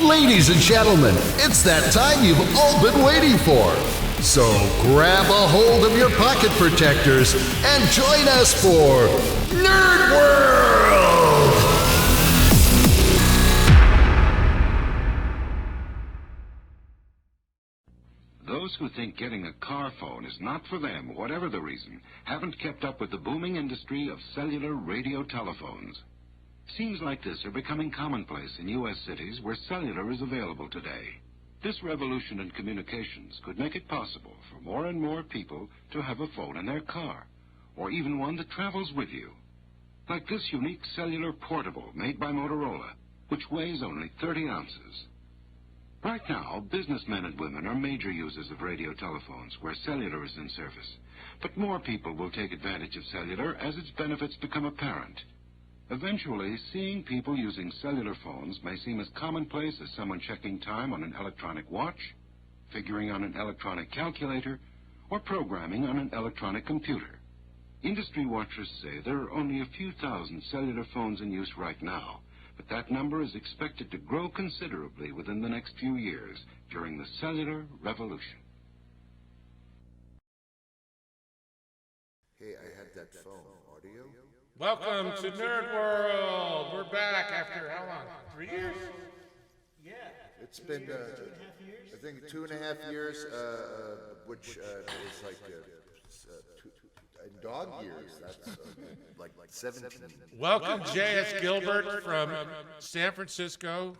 Ladies and gentlemen, it's that time you've all been waiting for. So grab a hold of your pocket protectors and join us for NerdWorld! Those who think getting a car phone is not for them, whatever the reason, haven't kept up with the booming industry of cellular radio telephones. Scenes like this are becoming commonplace in U.S. cities where cellular is available today. This revolution in communications could make it possible for more and more people to have a phone in their car, or even one that travels with you. Like this unique cellular portable made by Motorola, which weighs only 30 ounces. Right now, businessmen and women are major users of radio telephones where cellular is in service. But more people will take advantage of cellular as its benefits become apparent. Eventually, seeing people using cellular phones may seem as commonplace as someone checking time on an electronic watch, figuring on an electronic calculator, or programming on an electronic computer. Industry watchers say there are only a few thousand cellular phones in use right now, but that number is expected to grow considerably within the next few years during the cellular revolution. Hey, I had that phone. Audio? Welcome to NerdWorld. We're back after how long? 3 years? Yeah. It's been, 2.5 years? I think 2.5 years, which is like in dog years. That's like 17. Welcome J.S. Gilbert from San Francisco.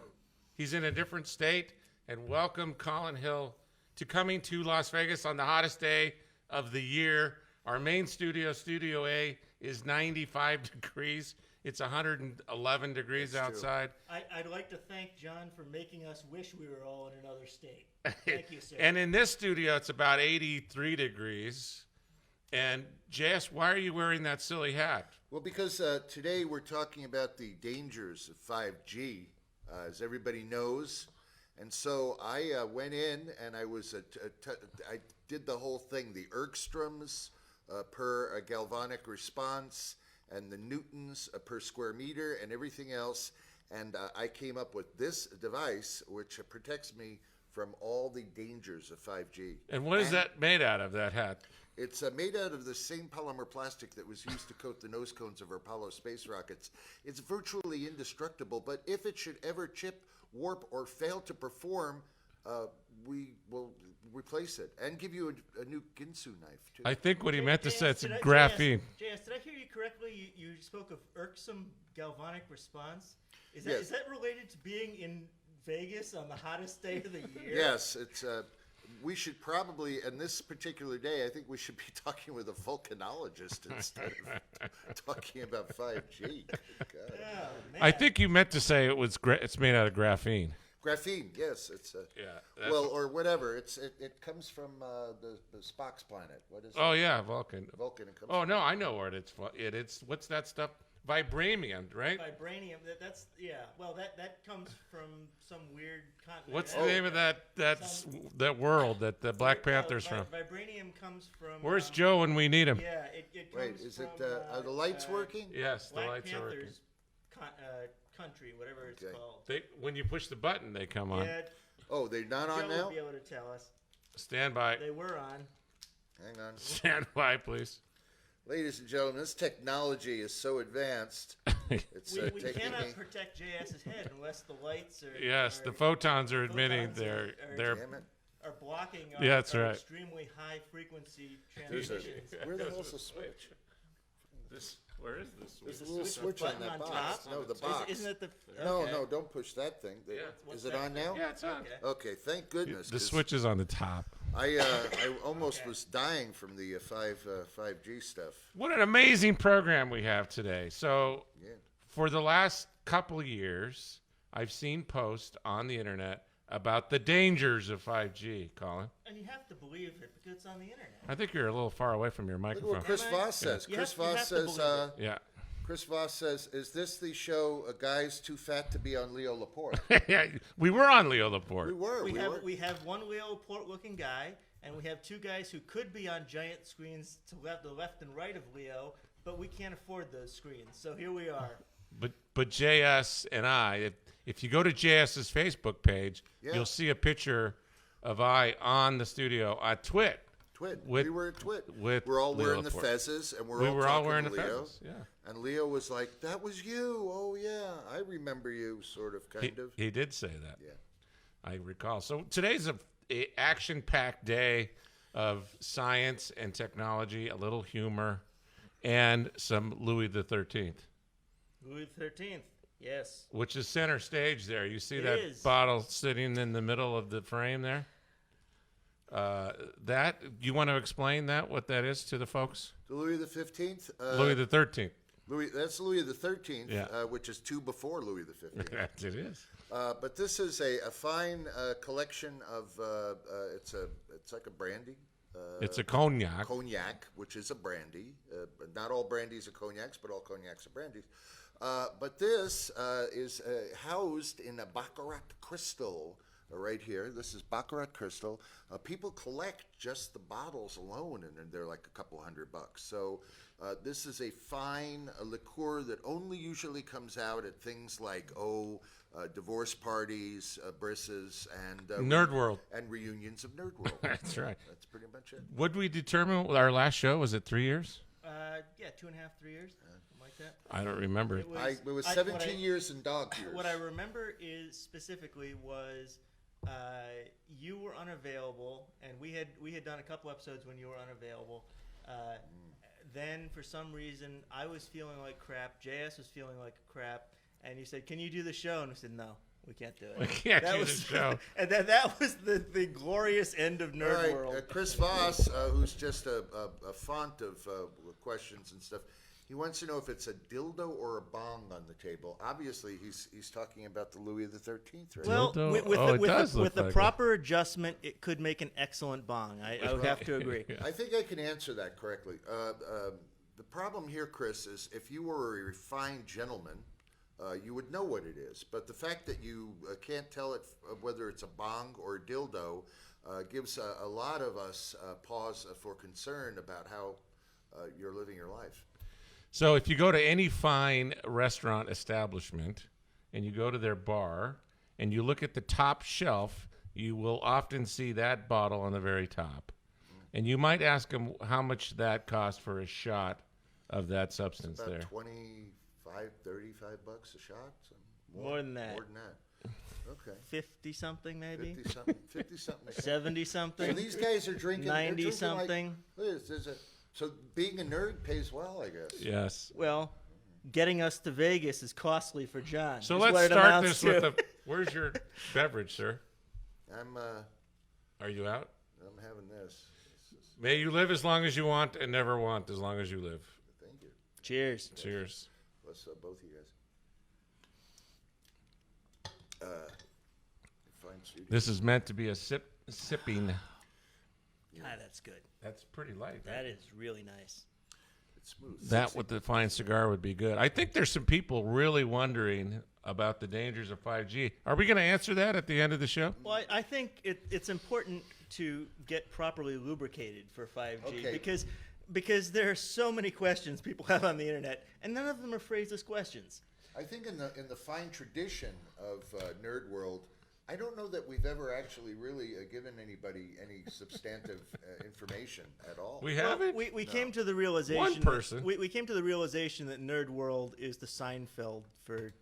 He's in a different state. And welcome Colin Hill to coming to Las Vegas on the hottest day of the year. Our main studio, Studio A, is 95 degrees. It's 111 degrees outside. I'd like to thank John for making us wish we were all in another state. Thank you, sir. And in this studio, it's about 83 degrees. And Jess, why are you wearing that silly hat? Well, because today we're talking about the dangers of 5G, as everybody knows. And so I went in and I was I did the whole thing, the Ergstroms per galvanic response, and the newtons per square meter, and everything else. And I came up with this device, which protects me from all the dangers of 5G. And what is that made out of, that hat? It's made out of the same polymer plastic that was used to coat the nose cones of our Apollo space rockets. It's virtually indestructible, but if it should ever chip, warp, or fail to perform, we will replace it and give you a new Ginsu knife, too. I think what he meant to say is JS, graphene. JS, did I hear you correctly? You spoke of irksome galvanic response. Is Yes. that related to being in Vegas on the hottest day of the year? Yes, it's. We should probably, on this particular day, I think we should be talking with a volcanologist instead of talking about 5G. God. Oh, man. I think you meant to say it's made out of graphene. Graphene, yes, it's Yeah. well, or whatever. It comes from the Spock's planet. What is it? Oh yeah, Vulcan. Vulcan. It comes Oh no, I know where it's what's that stuff? Vibranium, right? Vibranium. That's yeah. Well, that comes from some weird continent. What's the name of that world that the Black Panther's from? Vibranium comes from. Where's Joe when we need him? Yeah, it comes Wait, is from, are the lights working? Yes, the Black lights are working. Panther's country, whatever it's Okay. called. When you push the button, they come on. Yeah, Oh, they're not Joe on now? will be able to tell us. Stand by. They were on. Hang on. Stand by, please. Ladies and gentlemen, this technology is so advanced. It's We taking cannot me. protect JS's head unless the lights are. Yes, the photons are admitting they're Damn it. are blocking our, Yeah, that's our right. extremely high frequency There's a, transmissions. where the hell's the switch? Where is this? There's a little Switch switch on button that on box. top? No, the box. Isn't it the? No, okay. no, don't push that thing. What's Is it that on now? Yeah, it's on. Okay. Okay, thank goodness. The 'cause switch is on the top. I almost was dying from the 5G stuff. What an amazing program we have today. So, Yeah. for the last couple years, I've seen posts on the internet about the dangers of 5G, Colin. And you have to believe it because it's on the internet. I think you're a little far away from your Look at microphone. what Chris Voss says. You Chris have- you Voss have to says. believe Yeah. Chris Voss says, "Is this the show? Guys too fat to be on Leo Laporte?" Yeah, we were on Leo Laporte. We were. We have one Leo Laporte looking guy, and we have two guys who could be on giant screens to the left and right of Leo, but we can't afford those screens. So here we are. But JS and I, if you go to JS's Facebook page, you'll see a picture of I on the studio at Twit. We were at Twit. We're all wearing the fezzes, and we were all wearing the fezzes. Yeah. And Leo was like, "That was you. Oh yeah, I remember you." Sort of, kind of. He did say that. Yeah. I recall. So today's a action-packed day of science and technology, a little humor, and some Louis the 13th. Louis XIII, yes. Which is center stage there. You see It that is. bottle sitting in the middle of the frame there? That you want to explain what that is to the folks? The Louis the 15th. Louis the 13th. That's Louis the 13th, Yeah. Which is two before Louis the 15th. Yes, it is. But this is a fine collection of. It's like a brandy. It's a cognac. Cognac, which is a brandy. Not all brandies are cognacs, but all cognacs are brandies. But this is housed in a Baccarat crystal right here. This is Baccarat crystal. People collect just the bottles alone, and they're like a couple $100. So this is a fine liqueur that only usually comes out at things like divorce parties, brisses, and NerdWorld. and reunions of NerdWorld. That's right. That's pretty much it. What did we determine with our last show? Was it 3 years? Yeah, 2.5, 3 years, something like that. I don't remember. It It was 17 years in dog years. What I remember is specifically was you were unavailable, and we had done a couple episodes when you were unavailable. Then for some reason I was feeling like crap. JS was feeling like crap, and you said, "Can you do the show?" And we said, "No, we can't do it. We can't do the show." And that was the glorious end of NerdWorld. Right, Chris Voss, who's just a font of questions and stuff, he wants to know if it's a dildo or a bong on the table. Obviously, he's talking about the Louis the 13th, right? Well, Dildo? with the proper adjustment, it could make an excellent bong. I would have to agree. I think I can answer that correctly. The problem here, Chris, is if you were a refined gentleman, you would know what it is. But the fact that you can't tell it whether it's a bong or a dildo gives a lot of us pause for concern about how you're living your life. So if you go to any fine restaurant establishment and you go to their bar and you look at the top shelf, you will often see that bottle on the very top. And you might ask them how much that cost for a shot of that substance About there. $25, $35 a shot? More than that. More than that. Okay. 50-something maybe? 50-something. 70-something? So these guys are drinking. 90-something? So being a nerd pays well, I guess. Yes. Well, getting us to Vegas is costly for John. So is let's what it start amounts this to. with the. Where's your beverage, sir? Are you out? I'm having this. May you live as long as you want and never want as long as you live. Thank you. Cheers. Cheers. Bless both of you guys. Fine studio. This is meant to be a sipping. God, that's good. That's pretty light. That is really nice. It's smooth. That with the fine cigar would be good. I think there's some people really wondering about the dangers of 5G. Are we going to answer that at the end of the show? Well, I think it's important to get properly lubricated for 5G Okay. because there are so many questions people have on the internet, and none of them are phrased as questions. I think in the fine tradition of NerdWorld, I don't know that we've ever actually really given anybody any substantive information at all. We haven't? We came to the realization. One person. We came to the realization that NerdWorld is the Seinfeld for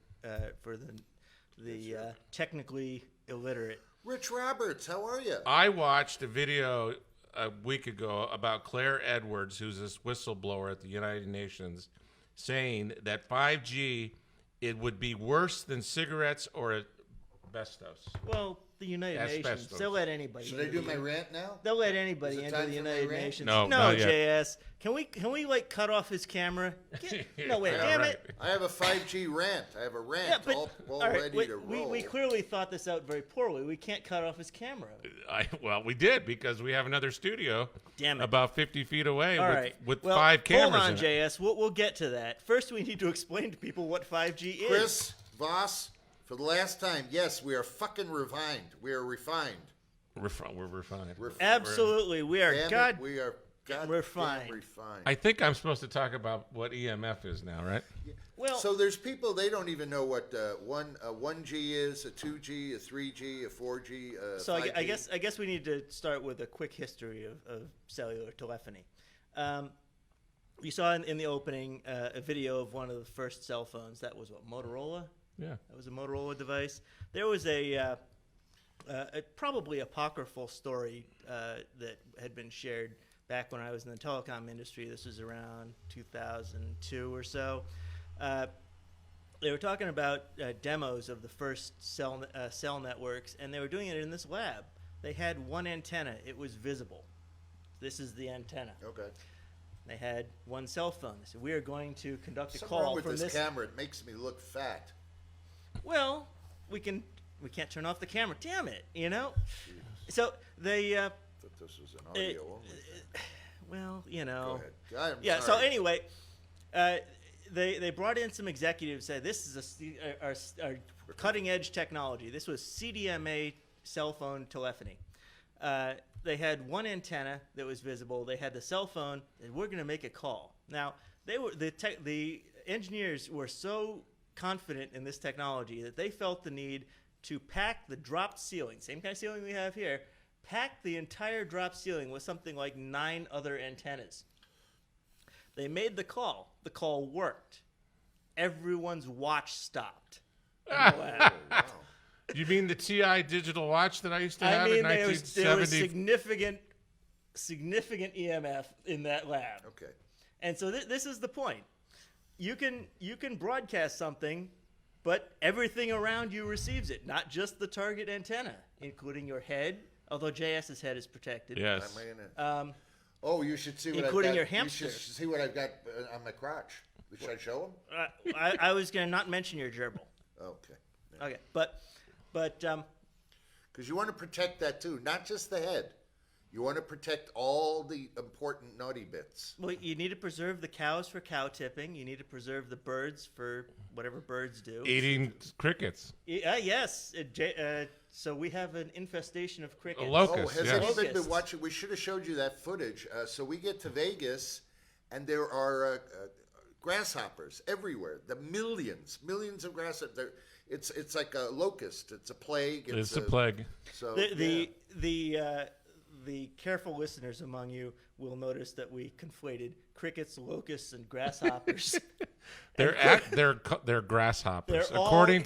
the technically illiterate. Rich Roberts, how are you? I watched a video a week ago about Claire Edwards, who's this whistleblower at the United Nations, saying that 5G, it would be worse than cigarettes or asbestos. Well, the United Nations, Asbestos. they'll let anybody. Should I do my rant now? They'll let anybody Is it into time the for my United rant? Nations. No, no, not yet. JS. Can we like cut off his camera? No, wait, Yeah, damn right. it. I have a 5G rant. I have a rant Yeah, but all all right, ready to roll. we clearly thought this out very poorly. We can't cut off his camera. Well, we did because we have another studio Damn it. about 50 feet away All with, right. with well, 5 cameras Hold on, in it. JS. We'll get to that. First, we need to explain to people what 5G is. Chris Voss, for the last time, yes, we are fucking refined. We are refined. We're refined. Absolutely, we are. Damn it, we are refined. refined. I think I'm supposed to talk about what EMF is now, right? Well, So there's people, they don't even know what a 1G is, a 2G, a 3G, a 4G, a so 5G. I guess we need to start with a quick history of cellular telephony. You saw in the opening a video of one of the first cell phones. That was what, Motorola? Yeah. That was a Motorola device. There was a probably apocryphal story that had been shared back when I was in the telecom industry. This was around 2002 or so. They were talking about demos of the first cell networks, and they were doing it in this lab. They had one antenna. It was visible. This is the antenna. Okay. They had one cell phone. They said, we are going to conduct a Something call wrong with from this camera. It makes me look fat. Well, we can't turn off the camera. Damn it, you know? So they... I thought this was an audio only thing. Well, you know... Go ahead. Yeah, sorry. so anyway... They brought in some executives, said this is our cutting edge technology. This was CDMA cell phone telephony. They had one antenna that was visible. They had the cell phone, and we're going to make a call. Now, the engineers were so confident in this technology that they felt the need to pack the dropped ceiling, same kind of ceiling we have here, pack the entire dropped ceiling with something like 9 other antennas. They made the call. The call worked. Everyone's watch stopped. Wow. You mean the TI digital watch that I used to have in 1970? There was significant EMF in that lab. Okay. And so this is the point. You can broadcast something, but everything around you receives it, not just the target antenna, including your head, although JS's head is protected. Yes. Oh, you should see what including I've got. your hamster. You should see what I've got on my crotch. Should I show him? I was going to not mention your gerbil. Okay. Okay, but Because you want to protect that too, not just the head. You want to protect all the important naughty bits. well, you need to preserve the cows for cow tipping. You need to preserve the birds for whatever birds do. Eating crickets. Yes. So we have an infestation of crickets. Locusts, Has yes. anybody been Locusts. watching? We should have showed you that footage. So we get to Vegas, and there are grasshoppers everywhere. The millions of grasshoppers. It's like a locust. It's a plague. It's a plague. So The careful listeners among you will notice that we conflated crickets, locusts, and grasshoppers. They're grasshoppers.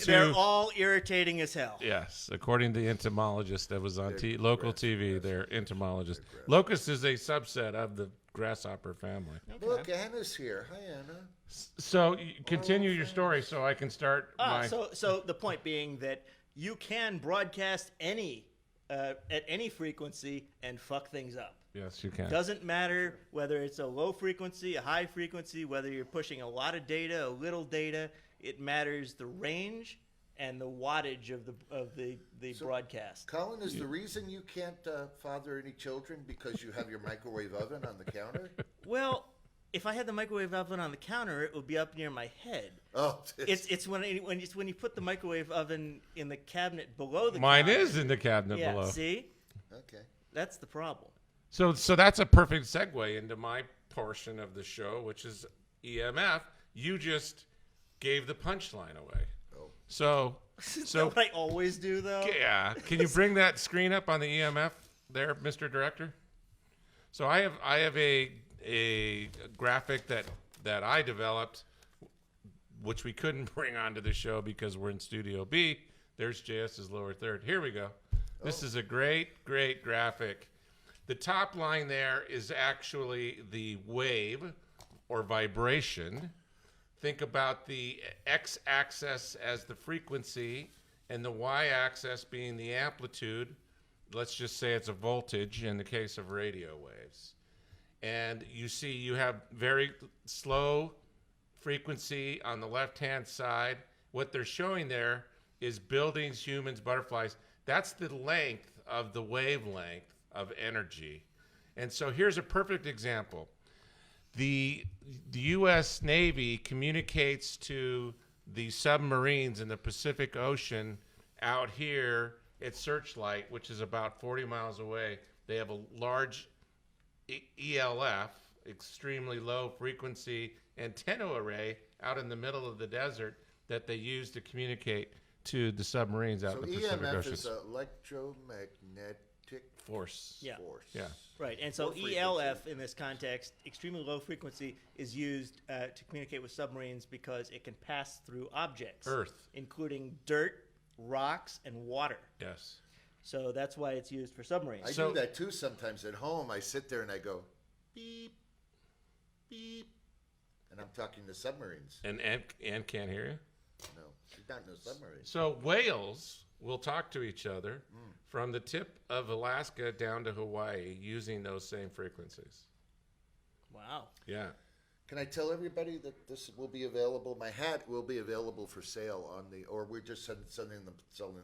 They're all irritating as hell. Yes, according to the entomologist that was on local TV, they're entomologists. Locust is a subset of the grasshopper family. Look, Anna's here. Hi, Anna. So continue your story so I can start my... So the point being that you can broadcast at any frequency and fuck things up. Yes, you can. Doesn't matter whether it's a low frequency, a high frequency, whether you're pushing a lot of data, a little data. It matters the range and the wattage of the broadcast. Colin, is the reason you can't father any children because you have your microwave oven on the counter? Well, if I had the microwave oven on the counter, it would be up near my head. Oh, It's when you put the microwave oven in the cabinet below the Mine counter. is in the cabinet Yeah, below. see? Okay. That's the problem. So that's a perfect segue into my portion of the show, which is EMF. You just gave the punchline away. Oh. So Is that what I always do, though? yeah, can you bring that screen up on the EMF there, Mr. Director? So I have a graphic that I developed, which we couldn't bring onto the show because we're in Studio B. There's JS's lower third. Here we go. This is a great graphic. The top line there is actually the wave or vibration. Think about the x-axis as the frequency and the y-axis being the amplitude. Let's just say it's a voltage in the case of radio waves. And you see you have very slow frequency on the left-hand side. What they're showing there is buildings, humans, butterflies. That's the length of the wavelength of energy. And so here's a perfect example. The U.S. Navy communicates to the submarines in the Pacific Ocean out here at Searchlight, which is about 40 miles away, they have a large ELF, extremely low frequency antenna array out in the middle of the desert that they use to communicate to the submarines out So in the Pacific EMF Ocean. is electromagnetic Force. Yeah. force. Yeah. Right, and so Low frequency. ELF in this context, extremely low frequency, is used to communicate with submarines because it can pass through objects, Earth. including dirt, rocks, and water. Yes. So that's why it's used for submarines. I So- do that too sometimes at home. I sit there and I go, beep, beep, and I'm talking to submarines. And can't hear you? No, she's not in a submarine. So whales will talk to each other from the tip of Alaska down to Hawaii using those same frequencies. Wow. Yeah. Can I tell everybody that this will be available? My hat will be available for sale on the, or we're just selling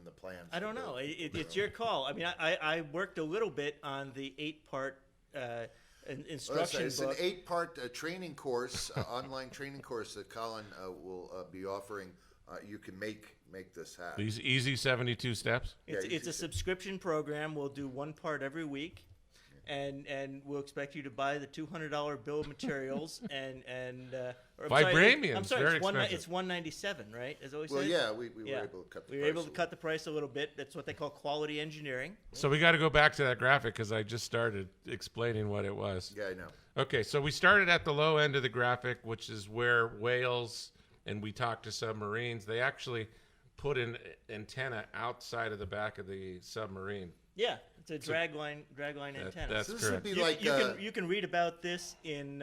the plans. I don't know. It's your call. I mean, I worked a little bit on the 8-part instruction It's book. an 8-part training course, online training course that Colin will be offering. You can make this hat. These easy 72 steps. It's Yeah, a subscription program. We'll do 1 part every week, and we'll expect you to buy the $200 bill of materials or I'm Vibranium's sorry, very it's $197, right? As always Well, said. yeah, we were able to cut the We were price able a to little. cut the price a little bit. That's what they call quality engineering. So we got to go back to that graphic because I just started explaining what it was. Yeah, I know. Okay, so we started at the low end of the graphic, which is where whales and we talked to submarines. They actually put an antenna outside of the back of the submarine. Yeah, it's a dragline antenna. That's So this would correct. be like you can read about this in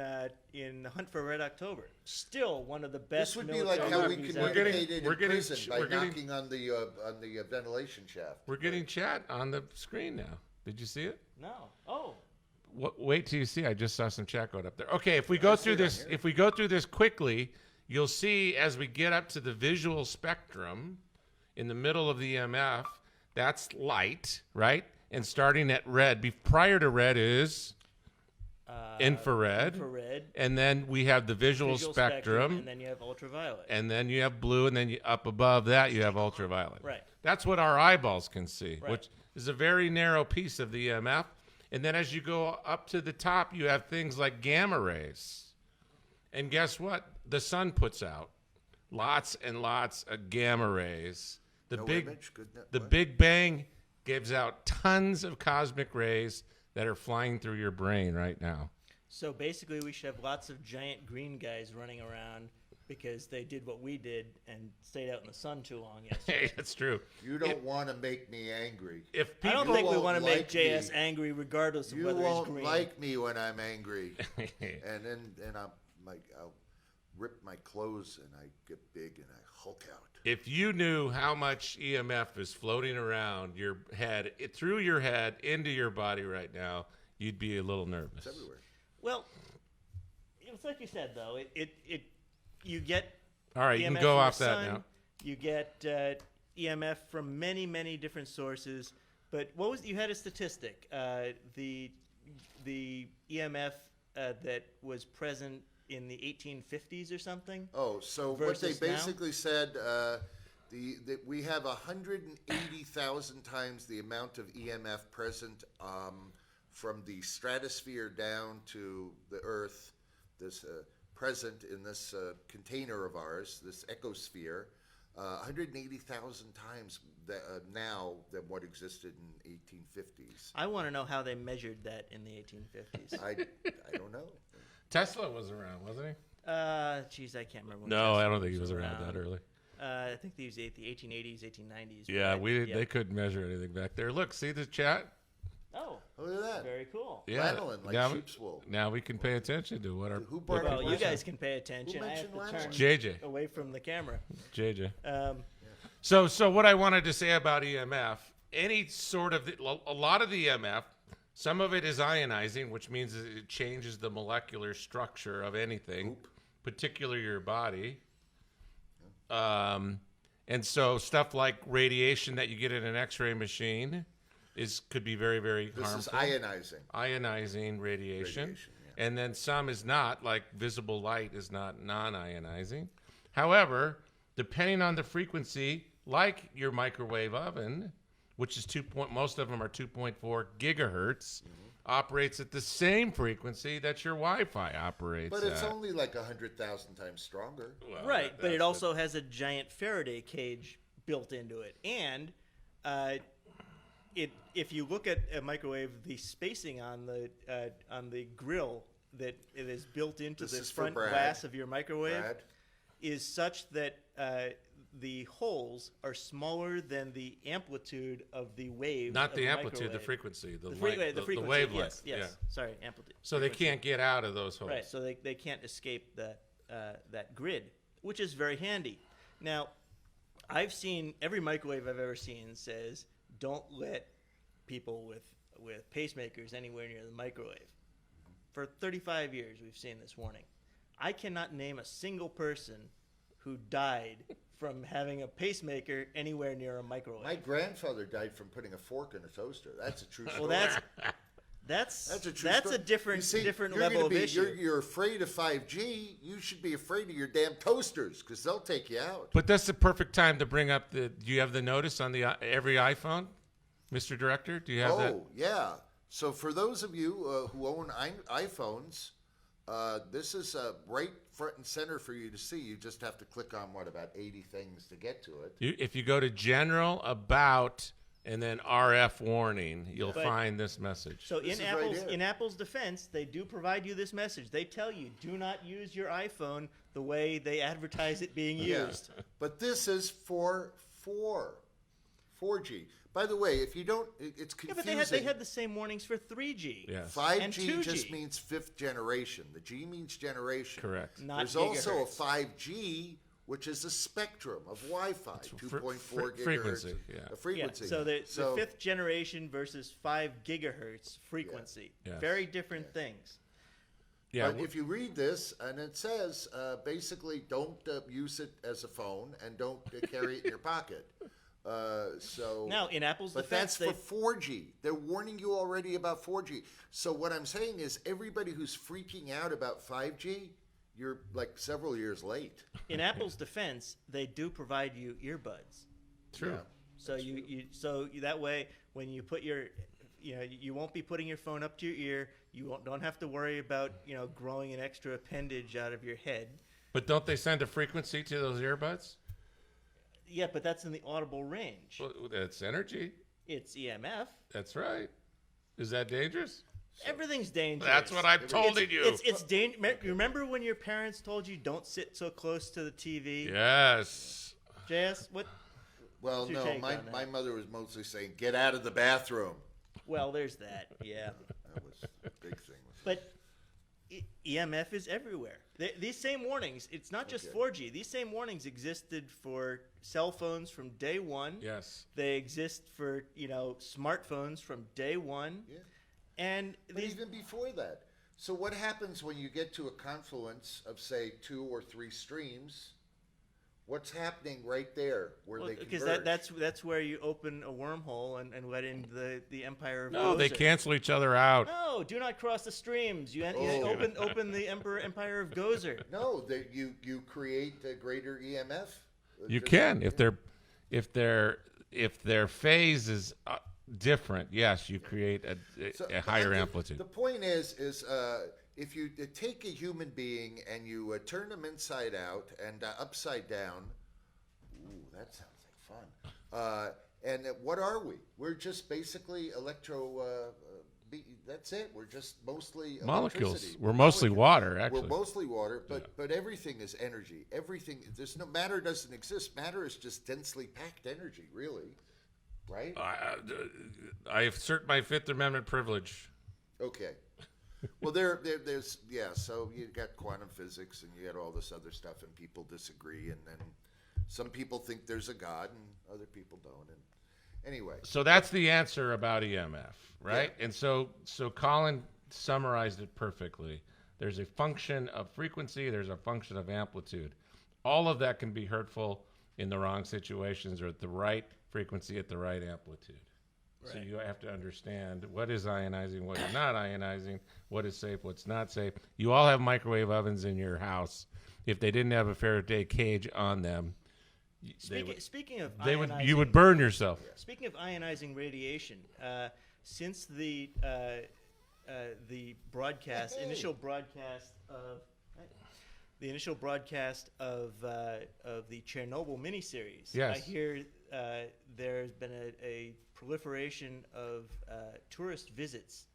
Hunt for Red October. Still one of the best. this would be like how we movies communicated we're in getting- prison by we're getting- knocking on the ventilation shaft. We're getting chat on the screen now. Did you see it? No. Oh. Wait till you see. I just saw some chat going up there. Okay, if we go through this quickly, you'll see as we get up to the visual spectrum in the middle of the EMF, that's light, right? And starting at red, prior to red is infrared. And then we have the visual spectrum. and then you have ultraviolet. And then you have blue, and then up above that you have ultraviolet. Right. That's what our eyeballs can see, Right. which is a very narrow piece of the EMF. And then as you go up to the top, you have things like gamma rays. And guess what? The sun puts out lots and lots of gamma rays. The No big image? Good no- the what? Big Bang gives out tons of cosmic rays that are flying through your brain right now. So basically, we should have lots of giant green guys running around because they did what we did and stayed out in the sun too long yesterday. Hey, that's true. You don't want to make me angry. If I people don't think we won't want to make like JS me. angry regardless of You whether he's won't green. like me when I'm angry, and then I'll rip my clothes and I get big and I hulk out. If you knew how much EMF is floating around your head, through your head, into your body right now, you'd be a little nervous. It's everywhere. Well, it's like you said though. You get All right, you EMF can go from off the that sun, now. You get EMF from many different sources. But you had a statistic. The EMF that was present in the 1850s or something. Oh, so what they Versus now? basically said, that we have 180,000 times the amount of EMF present from the stratosphere down to the Earth, this present in this container of ours, this ecosphere, 180,000 times now than what existed in 1850s. I want to know how they measured that in the 1850s. I don't know. Tesla was around, wasn't he? Geez, I can't remember. When No, Tesla I don't think he was around that early. I think these the 1880s, 1890s. Yeah, but they couldn't measure anything back there. Look, see the chat? Oh, Look at that. very cool. Yeah. Rattling like now, sheep's wool. now we can pay attention to what our Who brought Well, it you last guys time? can pay attention. Who I have mentioned to last turn JJ. away from the camera. JJ. Um, So what I wanted to say about EMF, any sort of a lot of the EMF, some of it is ionizing, which means that it changes the molecular structure of anything, particularly your body. And so stuff like radiation that you get in an X-ray machine could be very, very This harmful. is ionizing. Ionizing radiation. Yeah. And then some is not, like visible light is not non-ionizing. However, depending on the frequency, like your microwave oven, which is most of them are 2.4 gigahertz, operates at the same frequency that your Wi-Fi operates But it's at. only like 100,000 times stronger. Well, Right, but it that's also has a giant Faraday cage built into it, and if you look at a microwave, the spacing on the grill that it is built into This the is for front Brad. glass of your microwave Brad? is such that the holes are smaller than the amplitude of the wave. Not of the amplitude, the microwave. frequency, the frequency, wavelength. Yes. Yeah. Sorry, amplitude. So they frequency. can't get out of those holes. Right, so they can't escape that grid, which is very handy. Now, I've seen every microwave I've ever seen says don't let people with pacemakers anywhere near the microwave. For 35 years, we've seen this warning. I cannot name a single person who died from having a pacemaker anywhere near a microwave. My grandfather died from putting a fork in a toaster. That's a true story. Well, that's a true that's story. a different You see, different you're level gonna of be, issue. You're afraid of 5G. You should be afraid of your damn toasters because they'll take you out. But that's the perfect time to bring up do you have the notice on the every iPhone, Mr. Director? Do you have that? Oh, yeah. So for those of you who own iPhones, this is right front and center for you to see. You just have to click on, about 80 things to get to it. If you go to General, About, and then RF Warning, you'll But- find this message. So This in is right Apple's here. in Apple's defense, they do provide you this message. They tell you do not use your iPhone the way they advertise it being Yeah. used. But this is for 4G. By the way, if you don't, it's Yeah, confusing. but they had the same warnings for 3G. Yes. 5G and 2G. just means fifth generation. The G means generation. Correct. Not There's also a gigahertz. 5G, which is a spectrum of Wi-Fi, 2.4 gigahertz. frequency, yeah. A Yeah, frequency. so the fifth generation versus 5 gigahertz frequency. Yeah. Yes. Very different things. Yeah. But if you read this, and it says basically don't use it as a phone and don't carry it in your pocket. So Now, in Apple's but defense, that's for 4G. They're warning you already about 4G. So what I'm saying is everybody who's freaking out about 5G, you're like several years late. in Apple's defense, they do provide you earbuds. True. Yeah. So that way when you put your you won't be putting your phone up to your ear. You don't have to worry about growing an extra appendage out of your head. But don't they send a frequency to those earbuds? Yeah, but that's in the audible range. Well, that's energy. It's EMF. That's right. Is that dangerous? Everything's dangerous. That's what I've told you. It's dangerous. Remember when your parents told you don't sit so close to the TV? Yes. JS, what? Well, What's your no, take on that? my mother was mostly saying, get out of the bathroom. Well, there's that. Yeah. That was a big thing. But EMF is everywhere. These same warnings, it's not just Okay. 4G. These same warnings existed for cell phones from day one. Yes. They exist for, smartphones from day one. Yeah. And But even before that. So what happens when you get to a confluence of, say, 2 or 3 streams? What's happening right there where they because converge? that's where you open a wormhole and let in the Empire of No, they Gozer. cancel each other out. No, do not cross the streams. You Oh. open the Empire of Gozer. No, you create a greater EMF. You Just- can if their phase is different. Yes, you create So, a higher the amplitude. point is if you take a human being and you turn them inside out and upside down, ooh, that sounds like fun. And what are we? We're just basically that's it. We're just mostly Molecules. electricity. We're mostly water, actually. We're mostly water, but everything is energy. Everything. There's no matter doesn't exist. Matter is just densely packed energy, really, right? I assert my Fifth Amendment privilege. Okay. Well, there's so you got quantum physics and you got all this other stuff, and people disagree, and then some people think there's a God and other people don't. And anyway, So that's the answer about EMF, right? Yeah. And so Colin summarized it perfectly. There's a function of frequency, there's a function of amplitude. All of that can be hurtful in the wrong situations or at the right frequency at the right amplitude. So Right. you have to understand what is ionizing, what is not ionizing, what is safe, what's not safe. You all have microwave ovens in your house. If they didn't have a Faraday cage on them, Speaking of you would burn yourself. Speaking of ionizing radiation, since the initial broadcast of the Chernobyl miniseries, Yes. I hear there's been a proliferation of tourist visits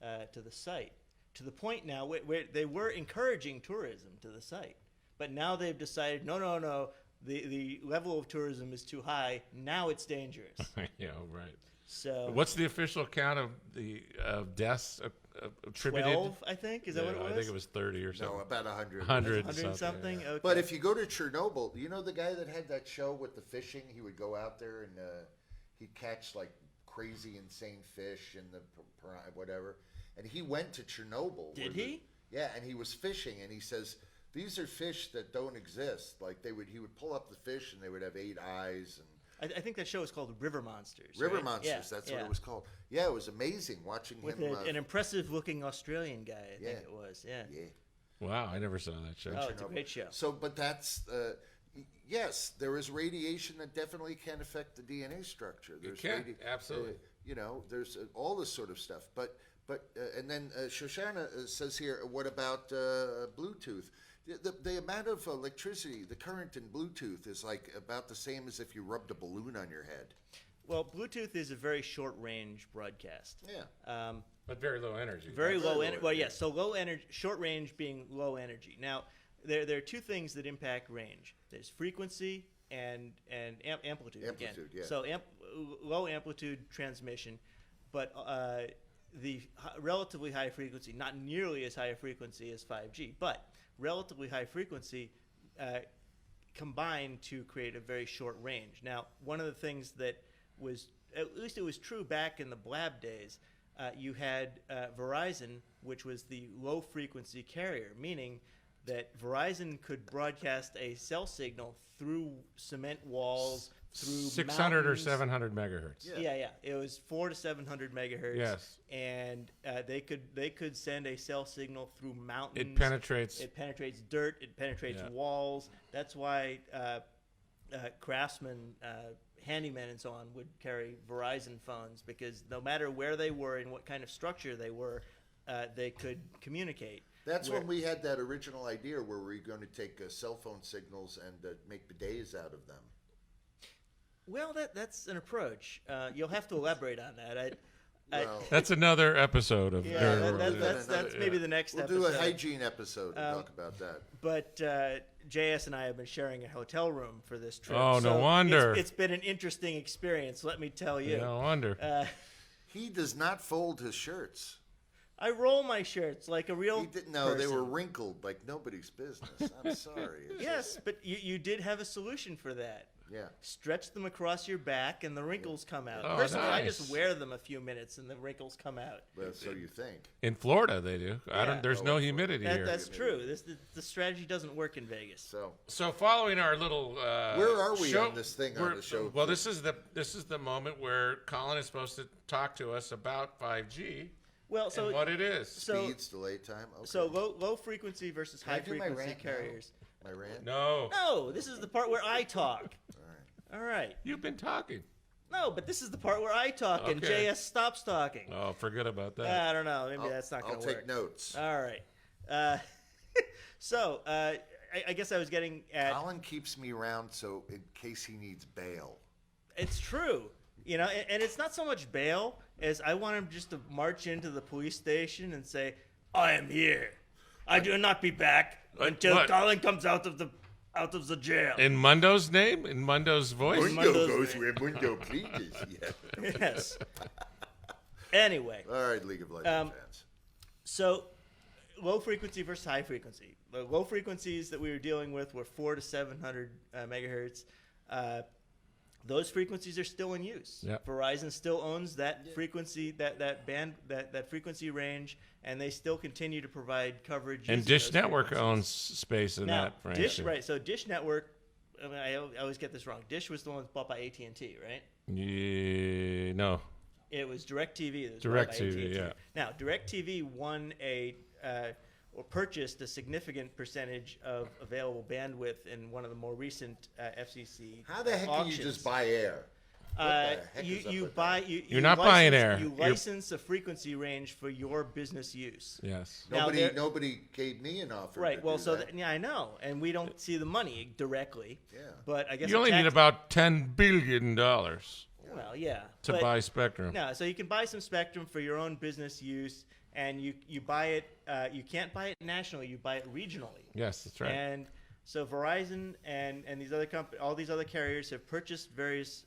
to the site, to the point now where they were encouraging tourism to the site, but now they've decided no. The level of tourism is too high. Now it's dangerous. Yeah, right. So what's the official count of the deaths attributed? 12, I think. Is that what it was? I think it was 30 or something. No, about 100. 100 something. Yeah. Okay. But if you go to Chernobyl, you know the guy that had that show with the fishing? He would go out there and he'd catch like crazy, insane fish in the whatever. And he went to Chernobyl. Did he? Yeah, and he was fishing, and he says, these are fish that don't exist. Like he would pull up the fish, and they would have 8 eyes. And I think that show is called River Monsters. River right? Monsters, Yeah, that's yeah. what it was called. Yeah, it was amazing watching With him. an impressive-looking Australian guy, I think it was. Yeah. Yeah. Wow, I never saw that show. Oh, it's a great show. So, but that's yes, there is radiation that definitely can affect the DNA structure. There's absolutely. There's all this sort of stuff. But and then Shoshana says here, what about Bluetooth? The amount of electricity, the current in Bluetooth is like about the same as if you rubbed a balloon on your head. Well, Bluetooth is a very short-range broadcast. Yeah. But very low energy. Very low energy. Well, yes. So low energy, short range being low energy. Now, there are two things that impact range. There's frequency and amplitude. Amplitude, yeah. So low amplitude transmission, but the relatively high frequency, not nearly as high a frequency as 5G, but relatively high frequency combined to create a very short range. Now, one of the things that was, at least it was true back in the Blab days, you had Verizon, which was the low-frequency carrier, meaning that Verizon could broadcast a cell signal through cement walls, through 600 mountains. or 700 megahertz. Yeah. It was 400 to 700 megahertz. Yes. And they could send a cell signal through mountains. It penetrates. It penetrates dirt. It penetrates walls. That's why craftsmen, handymen, and so on would carry Verizon phones, because no matter where they were and what kind of structure they were, they could communicate. That's when we had that original idea where we were going to take cell phone signals and make bidets out of them. Well, that's an approach. You'll have to elaborate on that. That's another episode of NerdWorld. That's maybe the next episode. We'll do a hygiene episode and talk about that. But JS and I have been sharing a hotel room for this trip. Oh, no wonder. It's been an interesting experience, let me tell you. No wonder. He does not fold his shirts. I roll my shirts like a real person. They were wrinkled like nobody's business. I'm sorry. Yes, but you did have a solution for that. Yeah. Stretch them across your back and the wrinkles come out. Oh, Personally, I nice. just wear them a few minutes and the wrinkles come out. Well, so you think. In Florida, they do. There's no humidity here. That's true. The strategy doesn't work in Vegas. So following our little where are we on this thing on the show? Well, this is the moment where Colin is supposed to talk to us about 5G. Well, so and what it is. Speeds, delay time. Okay. So low frequency versus high frequency carriers. My rant? No, this is the part where I talk. All right. You've been talking. No, but this is the part where I talk and Okay. JS stops talking. Oh, forget about that. I don't know. Maybe that's not going to work. I'll take notes. All right. I guess I was getting at. Colin keeps me around so in case he needs bail. It's true. And it's not so much bail as I want him just to march into the police station and say, "I am here. I do not be back until Colin comes out of the jail." In Mundo's name? In Mundo's voice? Mundo goes where Mundo pleases. Yeah. Yes. Anyway. All right, League of Legends fans. So, low frequency versus high frequency. The low frequencies that we were dealing with were 400 to 700 megahertz. Those frequencies are still in use. Yep. Verizon still owns that frequency, that band, that frequency range, and they still continue to provide coverage. And using Dish those Network frequencies. owns space in Now, that range. Dish, right? So Dish Network. I always get this wrong. Dish was the one bought by AT&T, right? Yeah, no. It was DirecTV. That was DirecTV, bought by AT&T. yeah. Now, DirecTV won purchased a significant percentage of available bandwidth in one of the more recent FCC How the heck auctions. can you just buy air? What the heck is up You with buy that? you not buying air. You You're- license a frequency range for your business use. Yes. Now, Nobody gave me an offer. Right. To Well, do so that. yeah, I know, and we don't see the money directly. Yeah. But I guess You only need about $10 billion to well, yeah. but- buy Spectrum. No, so you can buy some spectrum for your own business use, and you buy it. You can't buy it nationally. You buy it regionally. Yes, that's right. And so Verizon and these other all these other carriers have purchased various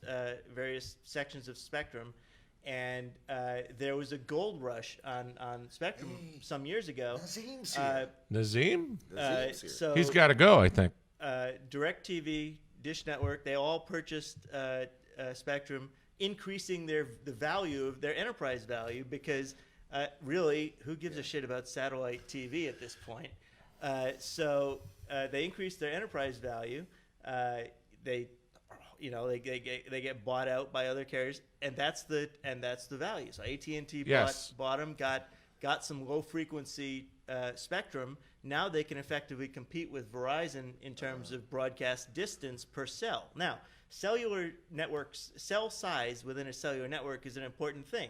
sections of spectrum, and there was a gold rush on spectrum some years ago. Nazim's here. Nazim? Nazim's here. So He's got to go, I think. DirecTV, Dish Network, they all purchased spectrum, increasing the value of their enterprise value because really, who gives a shit about satellite TV at this point? So they increased their enterprise value. They get bought out by other carriers, and that's the value. So AT&T Yes. bought them, got some low frequency spectrum. Now they can effectively compete with Verizon in terms of broadcast distance per cell. Now, cellular networks, cell size within a cellular network is an important thing.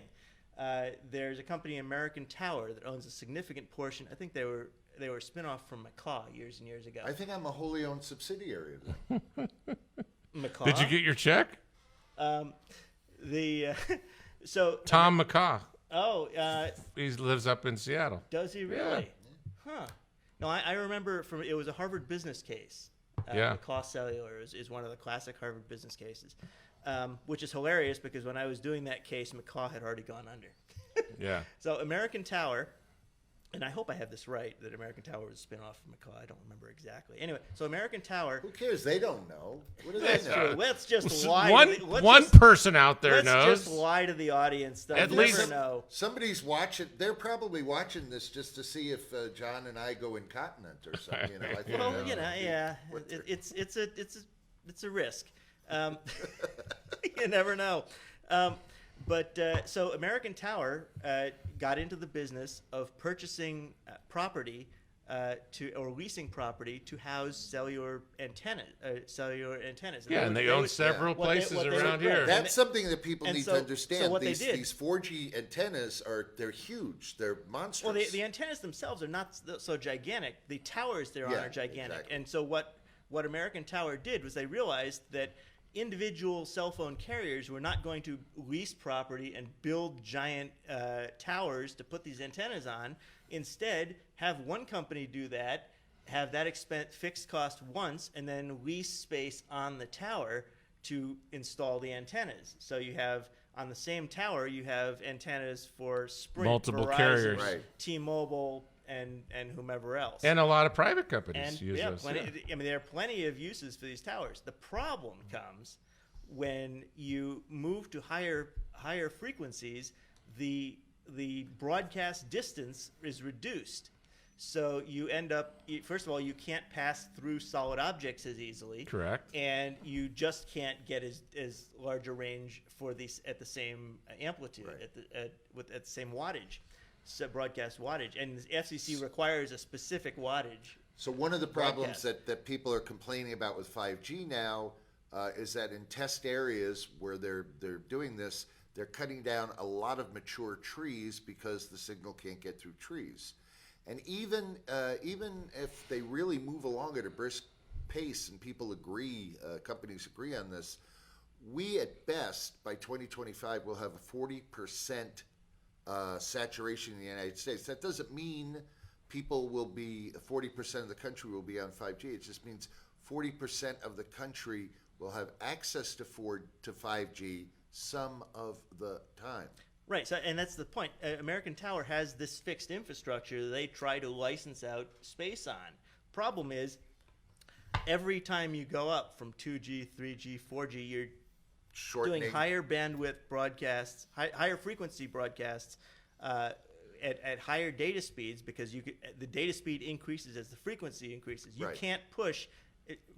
There's a company, American Tower, that owns a significant portion. I think they were a spinoff from McCaw years and years ago. I think I'm a wholly owned subsidiary of them. McCaw. Did you get your check? So Tom McCaw. he Lives up in Seattle. does he really? Huh. No, I remember it was a Harvard business case. Yeah. McCaw Cellular is one of the classic Harvard business cases, which is hilarious because when I was doing that case, McCaw had already gone under. Yeah. So American Tower, and I hope I have this right, that American Tower was a spinoff from McCaw. I don't remember exactly. Anyway, so American Tower. Who cares? They don't know. What do they That's know? true. Let's just lie. One person out there let's knows. just lie to the audience. They'll At never least- know. Somebody's watching. They're probably watching this just to see if John and I go incontinent or something. I think Well, that you know, would be yeah, what they're- it's a risk. You never know. So American Tower got into the business of purchasing property or leasing property to house cellular antennas. Yeah, and they own several what they- places what they- around here. That's something that people and need so- to so understand. what they these, did- these 4G antennas they're huge. They're monstrous. Well, the antennas themselves are not so gigantic. The towers they're on Yeah, are gigantic. exactly. And so what American Tower did was they realized that individual cell phone carriers were not going to lease property and build giant towers to put these antennas on. Instead, have one company do that, have that fixed cost once, and then lease space on the tower to install the antennas. So you have, on the same tower, you have antennas for Sprint, Multiple Verizon, carriers. Right. T-Mobile, and whomever else. And a lot of private companies And use yeah, those. plenty, Yeah. I mean, there are plenty of uses for these towers. The problem comes when you move to higher frequencies. The broadcast distance is reduced, so you end up. First of all, you can't pass through solid objects as easily. Correct. And you just can't get as large a range for these at the same amplitude, Right. at the same wattage. So broadcast wattage, and the FCC requires a specific wattage. So one of the problems broadcast. that people are complaining about with 5G now is that in test areas where they're doing this, they're cutting down a lot of mature trees because the signal can't get through trees. And even if they really move along at a brisk pace and people agree, companies agree on this, we at best by 2025 will have a 40% saturation in the United States. That doesn't mean 40% of the country will be on 5G. It just means 40% of the country will have access to 5G some of the time. Right, so and that's the point. American Tower has this fixed infrastructure that they try to license out space on. Problem is, every time you go up from 2G, 3G, 4G, you're Shortening. doing higher bandwidth broadcasts, higher frequency broadcasts at higher data speeds because the data speed increases as the frequency increases. You Right. can't push.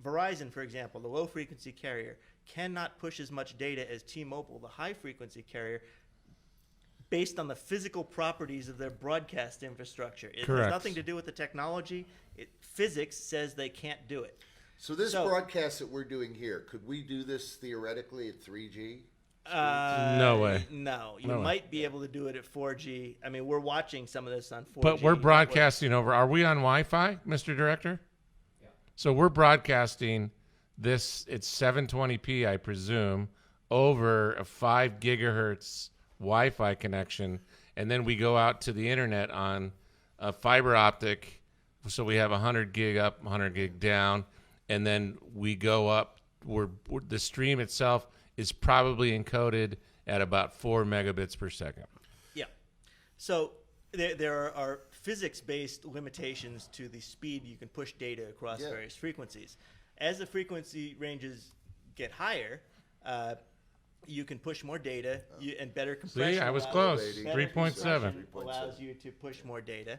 Verizon, for example, the low frequency carrier, cannot push as much data as T-Mobile, the high frequency carrier, based on the physical properties of their broadcast infrastructure. It Correct. has nothing to do with the technology. Physics says they can't do it. So this broadcast that we're doing here, could we do this theoretically at 3G? No way. No, you No way. might be able to do it at 4G. I mean, we're watching some of this on 4G. But we're broadcasting over. Are we on Wi-Fi, Mr. Director? Yeah. So we're broadcasting this. It's 720p, I presume, over a 5 gigahertz Wi-Fi connection, and then we go out to the internet on a fiber optic. So we have 100 gig up, 100 gig down, and then we go up. The stream itself is probably encoded at about 4 megabits per second. Yeah. So there are physics-based limitations to the speed you can push data across various frequencies. As the frequency ranges get higher, you can push more data and better compression. See, I was close. 3.7 allows you to push more data.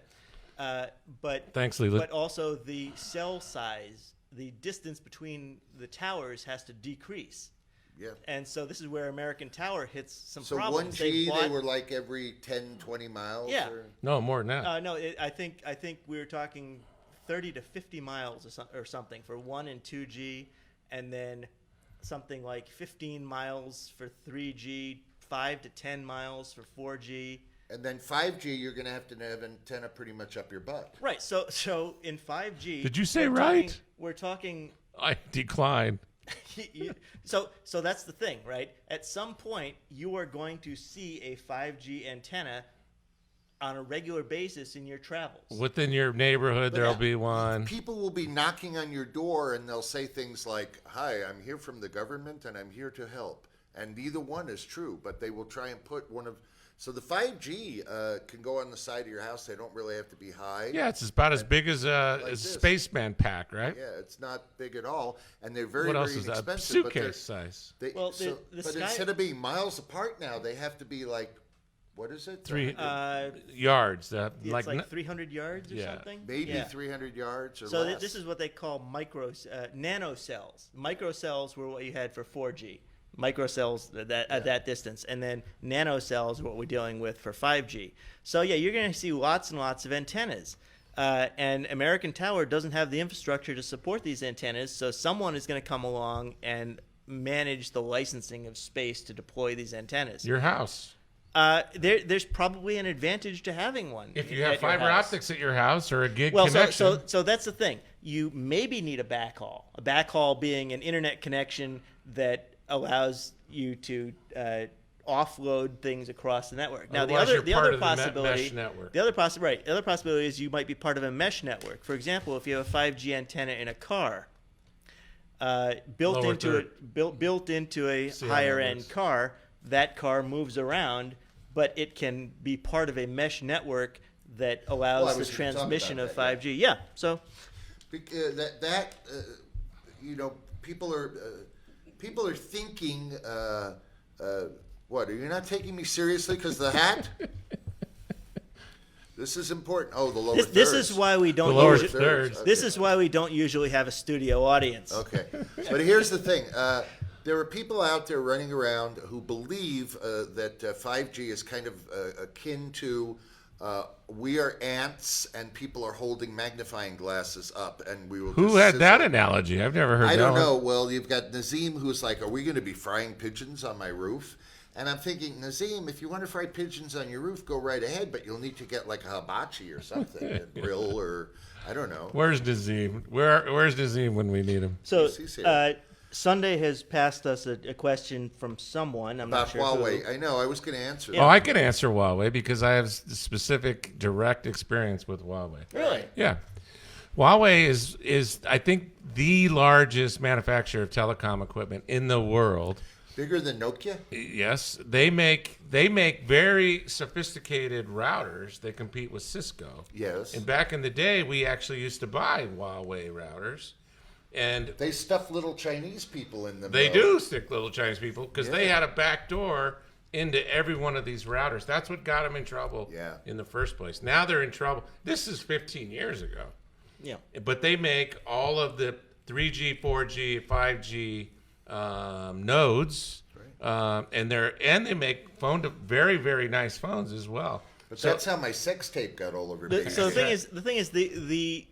But thanks, Leland. But also the cell size, the distance between the towers has to decrease. Yeah. And so this is where American Tower hits some So problems. 1G, they were like every 10, 20 miles? Yeah. Or? No, more than that. No, I think we were talking 30 to 50 miles or something for 1 and 2G, and then something like 15 miles for 3G, 5 to 10 miles for 4G. And then 5G, you're going to have an antenna pretty much up your butt. Right. So in 5G, Did you say right? We're talking. I decline. So that's the thing, right? At some point, you are going to see a 5G antenna on a regular basis in your travels. Within your neighborhood, there'll be one. People will be knocking on your door, and they'll say things like, "Hi, I'm here from the government, and I'm here to help." And neither one is true, but they will try and put one of. So the 5G can go on the side of your house. They don't really have to be high. Yeah, it's about as big as a spaceman pack, right? Yeah, it's not big at all, and they're very, What else very is that? inexpensive. Suitcase size. But instead of being miles apart now, they have to be like, what is it? 300 yards. It's like 300 yards or something? Maybe 300 yards or so less. This is what they call nanocells. Microcells were what you had for 4G. Microcells at that distance, and then nanocells are what we're dealing with for 5G. So yeah, you're going to see lots and lots of antennas, and American Tower doesn't have the infrastructure to support these antennas, so someone is going to come along and manage the licensing of space to deploy these antennas. Your house. There's probably an advantage to having one. If you have fiber optics at your house or a gig connection. So that's the thing. You maybe need a backhaul. A backhaul being an internet connection that allows you to offload things across the network. Now, the other possibility is you might be part of a mesh network. For example, if you have a 5G antenna in a car, built into a higher end car, that car moves around, but it can be part of a mesh network that allows the transmission of 5G. Yeah. So people are thinking, what, are you not taking me seriously because of the hat? This is important. Oh, the lower thirds. This is why we don't. This is why we don't usually have a studio audience. Okay, but here's the thing. There are people out there running around who believe that 5G is kind of akin to we are ants and people are holding magnifying glasses up and we will. Who had that analogy? I've never heard that. I don't know. Well, you've got Nazim who's like, "Are we going to be frying pigeons on my roof?" And I'm thinking, Nazim, if you want to fry pigeons on your roof, go right ahead, but you'll need to get like a hibachi or something, a grill or I don't know. Where's Nazim? Where's Nazim when we need him? So Sunday has passed us a question from someone. I'm about not sure Huawei. who. I know. I was going to answer. Oh, I can answer Huawei because I have specific direct experience with Huawei. Really? Yeah. Huawei is I think the largest manufacturer of telecom equipment in the world. Bigger than Nokia? Yes, they make very sophisticated routers. They compete with Cisco. Yes. And back in the day, we actually used to buy Huawei routers, and they stuff little Chinese people in them. They do stick little Chinese people because they had a back door into every one of these routers. That's what got them in trouble in the first place. Now they're in trouble. This is 15 years ago. Yeah. But they make all of the 3G, 4G, 5G nodes And they make very, very nice phones as well. But that's how my sex tape got all over me. So the thing is the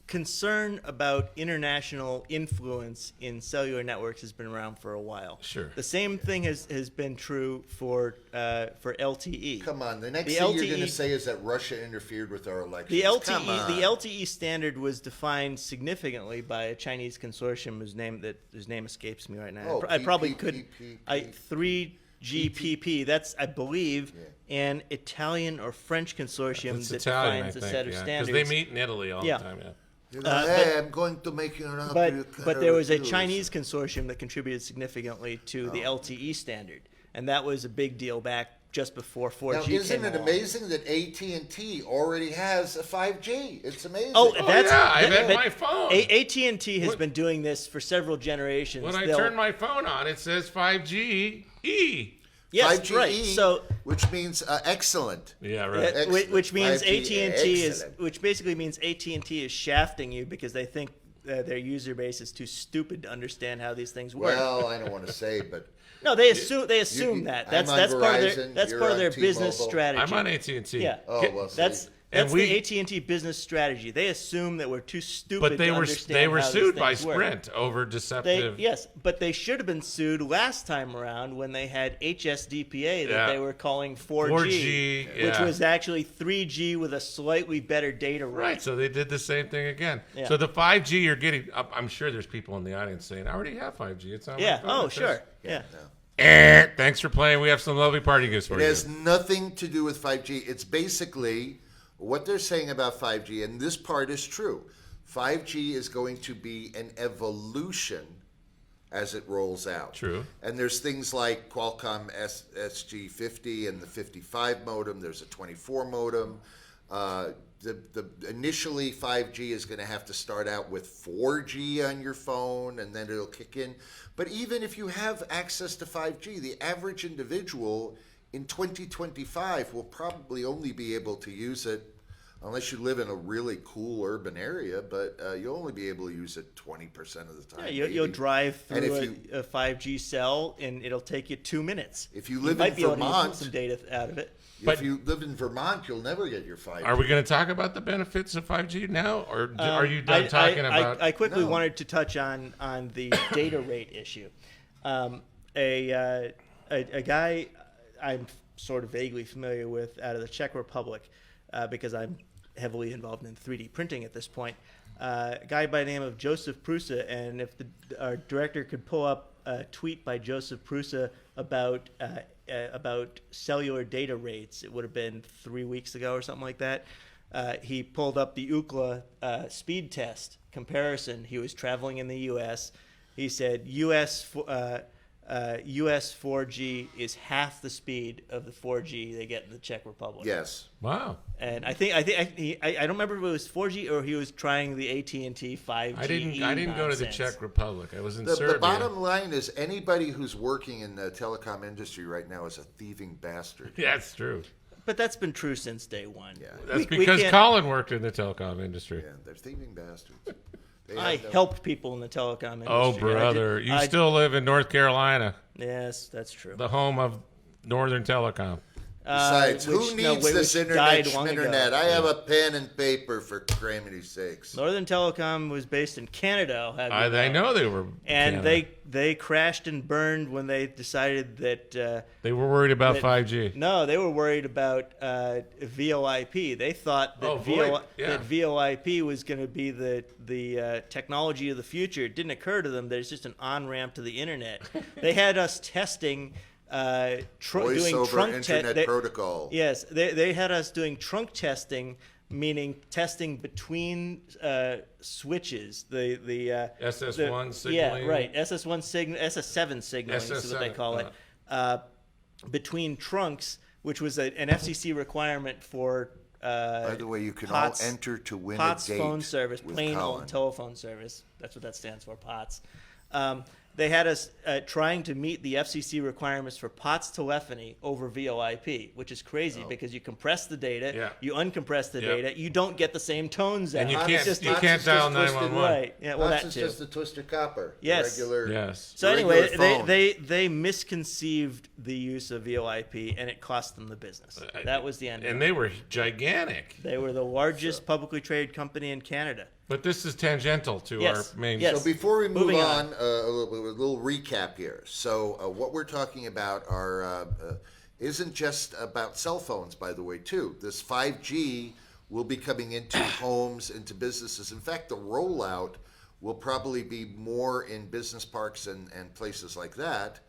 concern about international influence in cellular networks has been around for a while. Sure. The same thing has been true for LTE. Come on, the next thing you're going to say is that Russia interfered with our elections. The LTE standard was defined significantly by a Chinese consortium whose name escapes me right now. Oh, I probably could. P. 3GPP. That's, I believe, an Italian or French consortium that defines a set of standards. Because they meet in Italy all the time. Yeah. Hey, I'm going to make you an offer. But there was a Chinese consortium that contributed significantly to the LTE standard, and that was a big deal back just before 4G now, came isn't it along. amazing that AT&T already has a 5G? It's amazing. I've had my phone. AT&T has been doing this for several generations. When I turn my phone on, it says 5G E. Yes, 5G right. E, So, which means excellent. Yeah, right. Excellent. which means 5G, AT&T is, excellent. which basically means AT&T is shafting you because they think their user base is too stupid to understand how these things work. Well, I don't want to say, but No, they assume that. I'm on That's part of their Verizon, that's you're part of on their business T-Mobile. strategy. I'm on AT&T. Yeah. oh well. See. That's we- the AT&T business strategy. They assume that we're too stupid But they to were understand how sued these by things work. Sprint over deceptive. Yes, but they should have been sued last time around when they had HSDPA that they were calling 4G, which yeah. was actually 3G with a slightly better data rate. Right, so they did the same thing again. Yeah. So the 5G you're getting, I'm sure there's people in the audience saying, I already have 5G. It's on my Yeah. phone. Oh, It says- sure. Yeah. Thanks for playing. We have some lovely party gifts for It you. has nothing to do with 5G. It's basically what they're saying about 5G, and this part is true. 5G is going to be an evolution as it rolls out. True. And there's things like Qualcomm SG50 and the 55 modem. There's a 24 modem. Initially 5G is going to have to start out with 4G on your phone, and then it'll kick in. But even if you have access to 5G, the average individual in 2025 will probably only be able to use it, unless you live in a really cool urban area, but you'll only be able to use it 20% of the time. Yeah, you'll drive And through a 5G cell, and it'll take you 2 minutes. If you live might in be able to Vermont, get some data out of it. if you live in Vermont, you'll never get your 5G. Are we going to talk about the benefits of 5G now, or are you done talking about? I quickly No. wanted to touch on the data rate issue. A guy I'm sort of vaguely familiar with out of the Czech Republic, because I'm heavily involved in 3D printing at this point. A guy by the name of Joseph Prusa, and if our director could pull up a tweet by Joseph Prusa about cellular data rates, it would have been 3 weeks ago or something like that. He pulled up the Ookla speed test comparison. He was traveling in the U.S. He said US 4G is half the speed of the 4G they get in the Czech Republic. Yes. Wow. And I don't remember if it was 4G or he was trying the AT&T 5G. I didn't go to the Czech Republic. I was in Serbia. The bottom line is anybody who's working in the telecom industry right now is a thieving bastard. Yeah, that's true. But that's been true since day one. Yeah. That's because Colin worked in the telecom industry. Yeah, they're thieving bastards. I helped people in the telecom industry. Oh, brother. You still live in North Carolina, Yes, that's true. the home of Northern Telecom. Besides, who which needs this which died long ago. internet? I have a pen and paper for criminy sakes. Northern Telecom was based in Canada. I'll have you I know they were. And Canada. they crashed and burned when they decided that. They were worried about that- 5G. No, they were worried about VoIP. They thought that that VoIP was going to be the technology of the future. It didn't occur to them that it's just an on-ramp to the internet. They had us testing. Doing Voice over trunk internet protocol. Yes, they had us doing trunk testing, meaning testing between switches. The SS1 signaling. Yeah, right. SS1 signal, SS7 signaling is what they call it. Between trunks, which was an FCC requirement for. By the way, you can POTS, all enter to win POTS a date phone service, with plain Colin. old telephone service. That's what that stands for, POTS. they had us trying to meet the FCC requirements for POTS telephony over VoIP, which is crazy because you compress the data, you uncompress the data, you don't get the same tones out. And you POTS can't dial 911. Right. Yeah, well, POTS that is too. just the twisted copper. Yes. Regular. Yes. So regular anyway, phone. they misconceived the use of VoIP, and it cost them the business. That was the end. And of they it. were gigantic. They were the largest publicly traded company in Canada. But this is tangential to Yes. our main. Yes. So before we move Moving on, on. a little recap here. So what we're talking about isn't just about cell phones, by the way, too. This 5G will be coming into homes, into businesses. In fact, the rollout will probably be more in business parks and places like that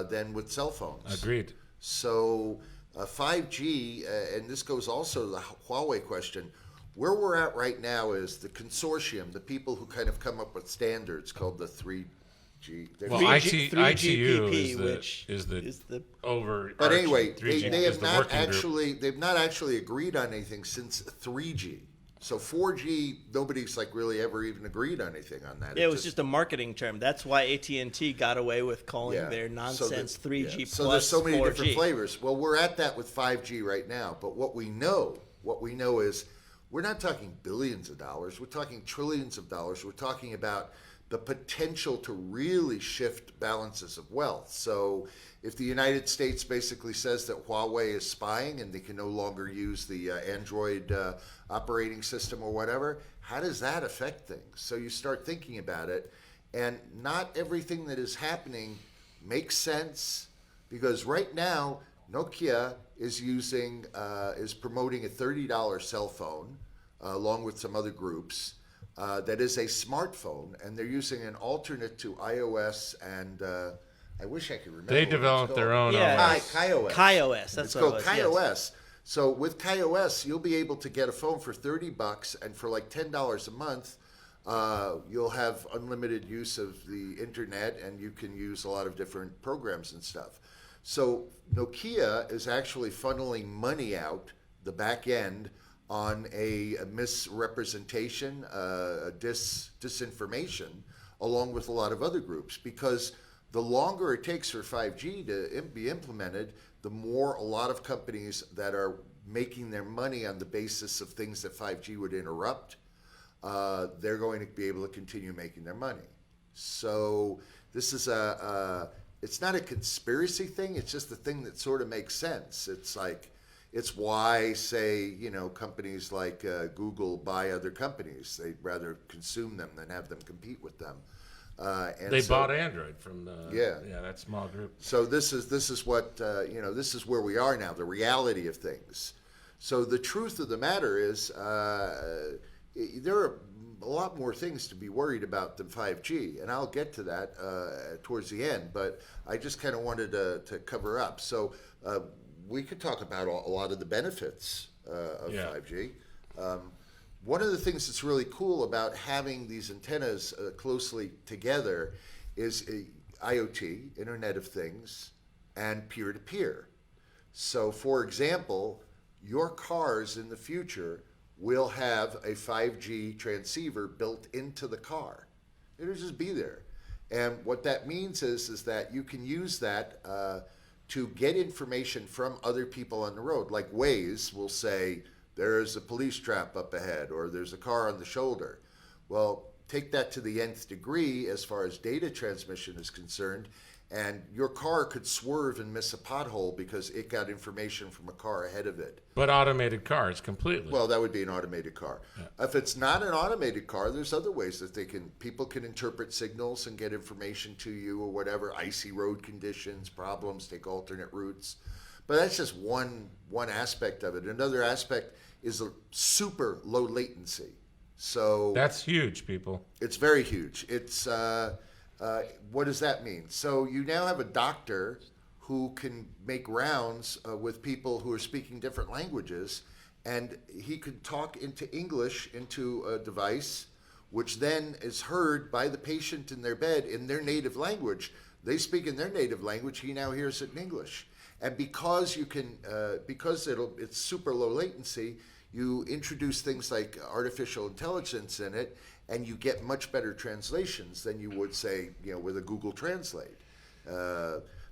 than with cell phones. Agreed. So 5G, and this goes also to the Huawei question, where we're at right now is the consortium, the people who kind of come up with standards called the 3G. Well, 3GPP, is the over. But anyway, 3G they is have the not working group. they've not actually agreed on anything since 3G. So 4G, nobody's like really ever even agreed on anything on that. Yeah, it was just a marketing term. That's why AT&T got away with calling Yeah. their nonsense 3G plus So there's so many 4G. different flavors. Well, we're at that with 5G right now. But what we know is we're not talking billions of dollars. We're talking trillions of dollars. We're talking about the potential to really shift balances of wealth. So if the United States basically says that Huawei is spying and they can no longer use the Android operating system or whatever, how does that affect things? So you start thinking about it, and not everything that is happening makes sense, because right now Nokia is promoting a $30 cell phone along with some other groups that is a smartphone, and they're using an alternate to iOS and I wish I could remember. They what it's developed their called. own. Yeah. KaiOS. KaiOS, that's It's what called it was. Yes. KaiOS. So with KaiOS, you'll be able to get a phone for $30, and for like $10 a month, you'll have unlimited use of the internet, and you can use a lot of different programs and stuff. So Nokia is actually funneling money out the back end on a misrepresentation, disinformation, along with a lot of other groups, because the longer it takes for 5G to be implemented, the more a lot of companies that are making their money on the basis of things that 5G would interrupt, they're going to be able to continue making their money. So this is it's not a conspiracy thing, it's just a thing that sort of makes sense. It's why, say, companies like Google buy other companies. They'd rather consume them than have them compete with them. They bought Android from that small group. So this is what this is where we are now, the reality of things. So the truth of the matter is there are a lot more things to be worried about than 5G, and I'll get to that towards the end. But I just kind of wanted to cover up. So we could talk about a lot of the benefits of 5G. One of the things that's really cool about having these antennas closely together is IoT, Internet of Things, and peer-to-peer. So, for example, your cars in the future will have a 5G transceiver built into the car. It'll just be there. And what that means is that you can use that to get information from other people on the road. Like Waze will say, there's a police trap up ahead, or there's a car on the shoulder. Well, take that to the nth degree as far as data transmission is concerned, and your car could swerve and miss a pothole because it got information from a car ahead of it. But automated cars completely. Well, that would be an automated car. Yeah. If it's not an automated car, there's other ways that people can interpret signals and get information to you or whatever. Icy road conditions, problems, take alternate routes. But that's just one aspect of it. Another aspect is a super low latency. So that's huge, people. It's very huge. It's what does that mean? So you now have a doctor who can make rounds with people who are speaking different languages, and he could talk into English into a device, which then is heard by the patient in their bed in their native language. They speak in their native language. He now hears it in English. And because you can, because it's super low latency, you introduce things like artificial intelligence in it, and you get much better translations than you would say, with a Google Translate.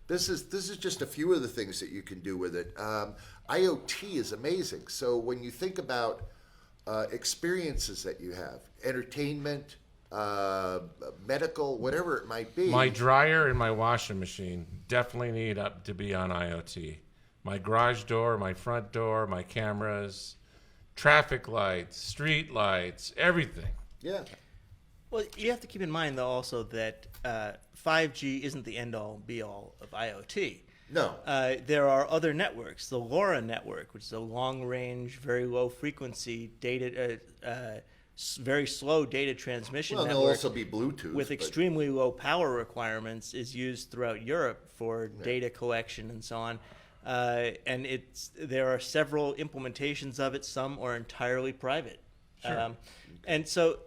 This is just a few of the things that you can do with it. IoT is amazing. So when you think about experiences that you have, entertainment, medical, whatever it might be. My dryer and my washing machine definitely need to be on IoT. My garage door, my front door, my cameras, traffic lights, street lights, everything. Yeah. Well, you have to keep in mind, though, also that 5G isn't the end-all, be-all of IoT. No. There are other networks. The LoRa network, which is a long-range, very low-frequency data, very slow data transmission Well, network. there'll also be Bluetooth. With extremely low power requirements, is used throughout Europe for data collection and so on. And there are several implementations of it. Some are entirely private. Sure. And so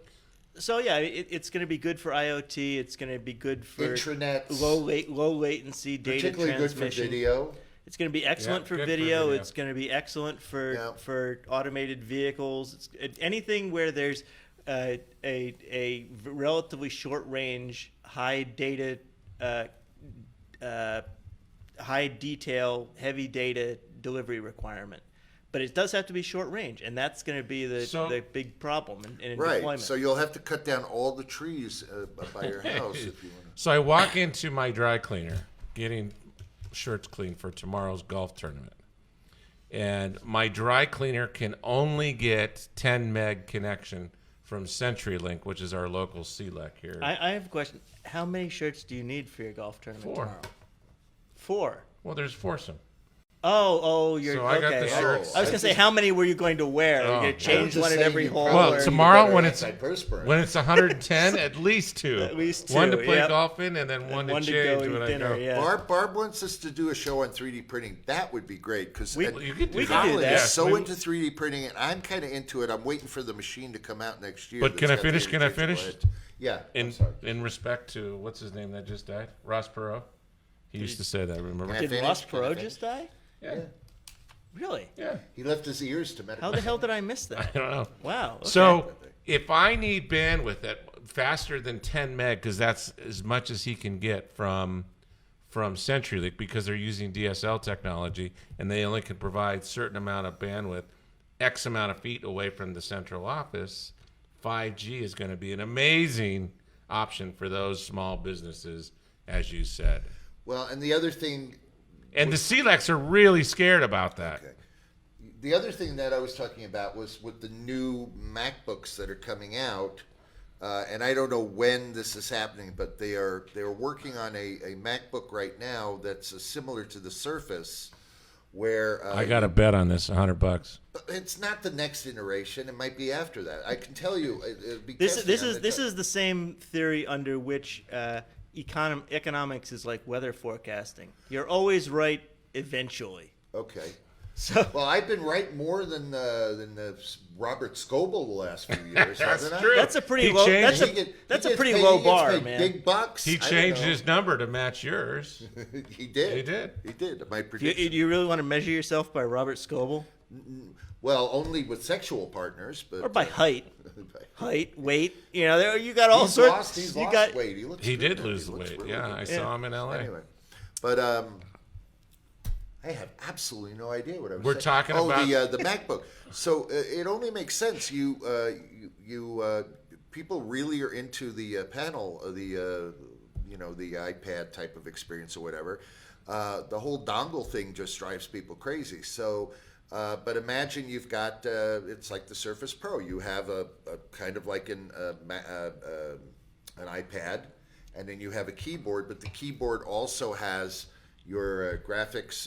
yeah, it's going to be good for IoT. It's going to be good for intranets, low latency data particularly transmission. good for video. It's going to be excellent for video. It's going to be excellent for automated vehicles. Anything where there's a relatively short range, high data, high detail, heavy data delivery requirement. But it does have to be short range, and that's going to be the big problem in right. deployment. So you'll have to cut down all the trees by your house if you want to. So I walk into my dry cleaner, getting shirts clean for tomorrow's golf tournament. And my dry cleaner can only get 10 meg connection from CenturyLink, which is our local CLEC here. I have a question. How many shirts do you need for your golf tournament 4. tomorrow? 4. Well, there's foursome. Oh, you're So okay. I got the shirts. I was gonna say, how many were you going to wear? You're gonna change one at every hole. Well, or- tomorrow when it's 110, at least 2. At least 2. One to play yep. golf in, and then one to one to change go eat when I dinner. go. Yeah. Barb wants us to do a show on 3D printing. That would be great because We- Well, you could do we that. can do Colin that. is Yes, so we- into 3D printing, and I'm kind of into it. I'm waiting for the machine to come out next year. But can that's I got the finish? Can I interchangeable finish? heads. Yeah. I'm sorry. In respect to what's his name that just died, Ross Perot. He used to say that. Remember? Can I Did finish? Ross Can I Perot finish? just die? Yeah. Really? Yeah. He left his ears to medical. How the hell did I miss I that? don't know. Wow. Okay. So if I need bandwidth at faster than 10 meg, because that's as much as he can get from CenturyLink, because they're using DSL technology and they only can provide certain amount of bandwidth, X amount of feet away from the central office, 5G is going to be an amazing option for those small businesses, as you said. Well, and the other thing. And the CLECs are really scared about that. Okay. The other thing that I was talking about was with the new MacBooks that are coming out, and I don't know when this is happening, but they're working on a MacBook right now that's similar to the Surface, where I got a bet on this, $100. it's not the next iteration. It might be after that. I can tell you. this is the same theory under which economics is like weather forecasting. You're always right eventually. Okay. So Well, I've been right more than Robert Scoble the last few years. hasn't I? true. that's a pretty He low. changed- That's a gets pretty paid- low he gets bar, paid man. Big bucks. He I don't changed know. his number to match yours. He did. He did. He did. My Do prediction. you really want to measure yourself by Robert Scoble Well, only with sexual partners, but or by height? by- Height, weight. You know, there you got all he's sorts. lost. He's you lost got weight. He looks. He good did now. lose He the looks weight. really Yeah, good. I saw him in LA. Anyway, but I have absolutely no idea what I was. We're saying. talking oh, about- the MacBook. So it only makes sense. You people really are into the panel, the iPad type of experience or whatever. The whole dongle thing just drives people crazy. So, but imagine you've got it's like the Surface Pro. You have a kind of like an iPad, and then you have a keyboard. But the keyboard also has your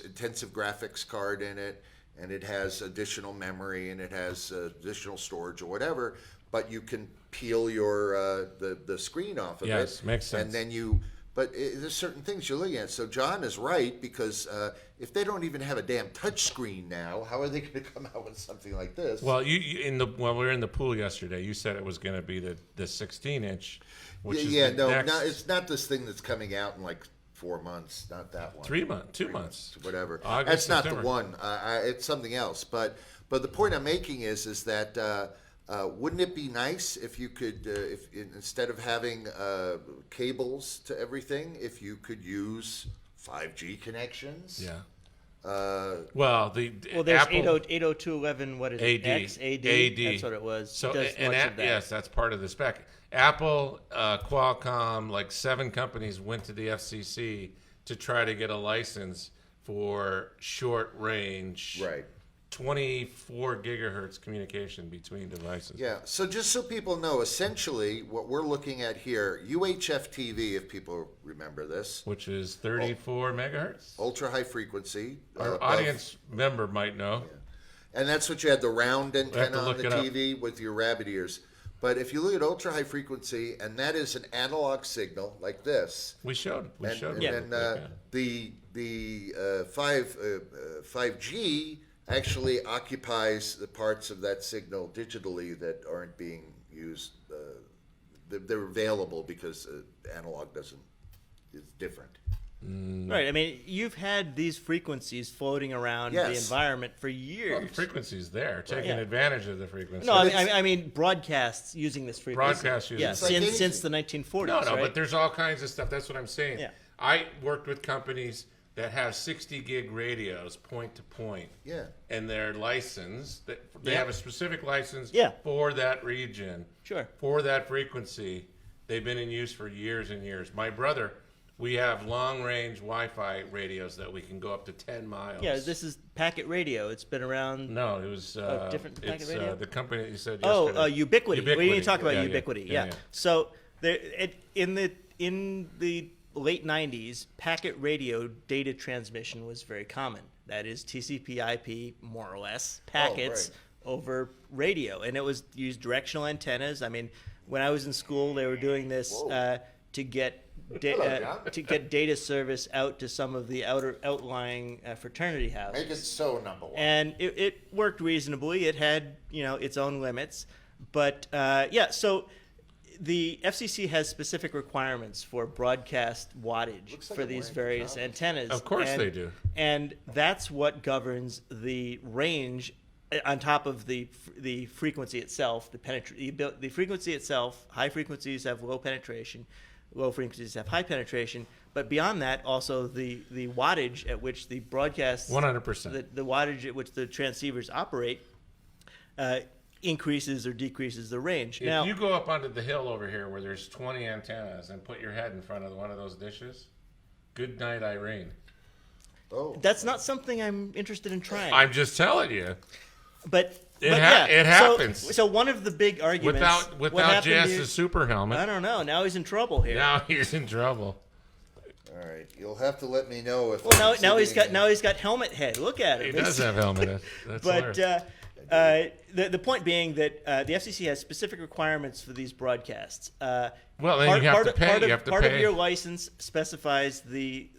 intensive graphics card in it, and it has additional memory, and it has additional storage or whatever. But you can peel your the screen off of it. Yes, makes sense. And then there's certain things you're looking at. So John is right, because if they don't even have a damn touch screen now, how are they going to come out with something like this? Well, when we were in the pool yesterday, you said it was going to be the 16-inch, which is yeah, the no, next. it's not this thing that's coming out in like 4 months, not that one. 3 months, 2 months. Whatever. August, That's not September. the one. It's something else. But the point I'm making is that wouldn't it be nice if you could, if instead of having cables to everything, if you could use 5G connections? Yeah. Well, there's Apple 802.11. What is it? AD. AD. That's what it was. So Does and much of that. yes, that's part of the spec. Apple, Qualcomm, like 7 companies went to the FCC to try to get a license for short range, Right. 24 gigahertz communication between devices. Yeah, so just so people know, essentially what we're looking at here, UHF TV, if people remember this, Which is 34 megahertz. ultra high frequency. Our audience member might know. And that's what you had, the round to antenna on look the it up. TV with your rabbit ears. But if you look at ultra high frequency, and that is an analog signal like this, We showed. and it. then the 5G actually occupies the parts of that signal digitally that aren't being used. They're available because analog is different. Right. I mean, you've had these frequencies floating around the Yes. environment for years. Well, the frequency's there, taking Yeah. advantage of the frequency. No, I mean broadcasts using this frequency. Broadcast using yeah, this. It's like since the 1940s. No, right? but there's all kinds of stuff. That's what I'm saying. Yeah. I worked with companies that have 60 gig radios point to point. Yeah. And they're licensed. They Yeah. have a specific license Yeah. for that region. Sure. For that frequency. They've been in use for years and years. My brother, we have long range Wi-Fi radios that we can go up to 10 miles. Yeah, this is packet radio. It's been around. No, it was different packet it's, radio? the company that you said Oh, yesterday. Ubiquity. We didn't talk about Yeah, Ubiquity. yeah, Yeah. So in the late 90s, packet radio data transmission was very common. That is TCP/IP, more or less, packets over radio, and it was used directional antennas. I mean, when I was in school, they were doing this to get data service out to some of the outlying fraternity houses. Make it so, number one. And it worked reasonably. It had its own limits, but so the FCC has specific requirements for broadcast wattage Looks like for I'm these wearing various pajamas. antennas. Of course they do. And that's what governs the range on top of the frequency itself. The frequency itself, high frequencies have low penetration, low frequencies have high penetration. But beyond that, also the wattage at which the broadcast 100%. the wattage at which the transceivers operate increases or decreases the range. If Now, you go up onto the hill over here where there's 20 antennas and put your head in front of one of those dishes, good night, Irene. Oh, that's not something I'm interested in trying. I'm just telling you. But It yeah. happens. So one of the big arguments Without JS's super helmet, I don't know. Now he's in trouble here. now he's in trouble. all right. You'll have to let me know if. Well, I'm now he's sitting got helmet head. Look at He him. does have helmet. That's But hilarious. the point being that the FCC has specific requirements for these broadcasts. Well, then you have to pay. You have to part pay. of your license specifies the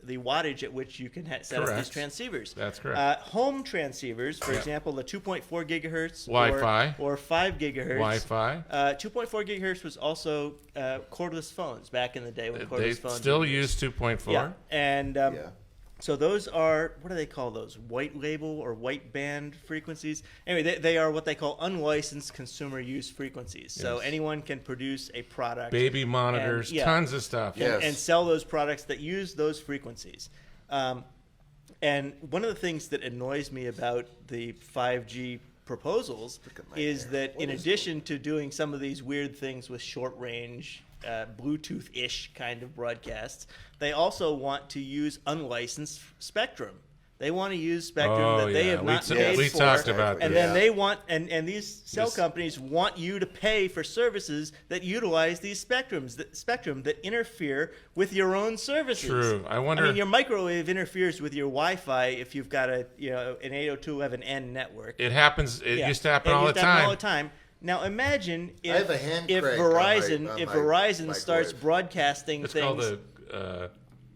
wattage at which you can set up these Correct. transceivers. That's correct. Home transceivers, for example, the 2.4 gigahertz Wi-Fi. or 5 gigahertz. Wi-Fi. 2.4 gigahertz was also cordless phones back in the day when cordless They phones still were use 2.4. Yeah, and Yeah. so those are, what do they call those? White label or white band frequencies? Anyway, they are what they call unlicensed consumer use frequencies. So Yes. anyone can produce a product. Baby monitors, yeah. tons of stuff. Yeah. And sell those products that use those frequencies. And one of the things that annoys me about the 5G proposals at my is hair. that What in is addition to doing some of these weird things with short range, Bluetooth-ish kind of broadcasts, they also want to use unlicensed spectrum. They want to use spectrum that they have not paid we for. talked about And this. then they want, and these cell This- companies want you to pay for services that utilize these spectrum that interfere with your own services. True. I wonder- I mean, your microwave interferes with your Wi-Fi if you've got an 802.11n network. It happens. It Yeah. used to happen It all the used to happen all the time. time. Now imagine I have a hand crank on my Verizon starts microwave. broadcasting It's things. called the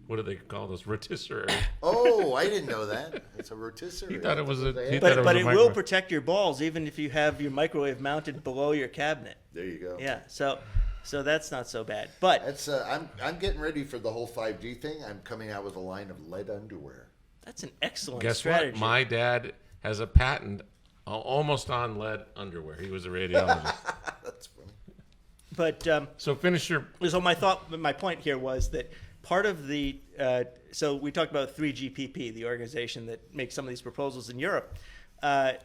what do they call those? Rotisserie. Oh, I didn't know that. It's a rotisserie. He thought it was a- They he had- thought but it it was a will microwave. protect your balls even if you have your microwave mounted below your cabinet. There you go. Yeah. So So that's not so bad. But That's I'm getting ready for the whole 5G thing. I'm coming out with a line of lead underwear. that's an excellent Guess strategy. what? My dad has a patent almost on lead underwear. He was a radiologist. That's funny. But So finish your. so my point here was that part of the so we talked about 3GPP, the organization that makes some of these proposals in Europe.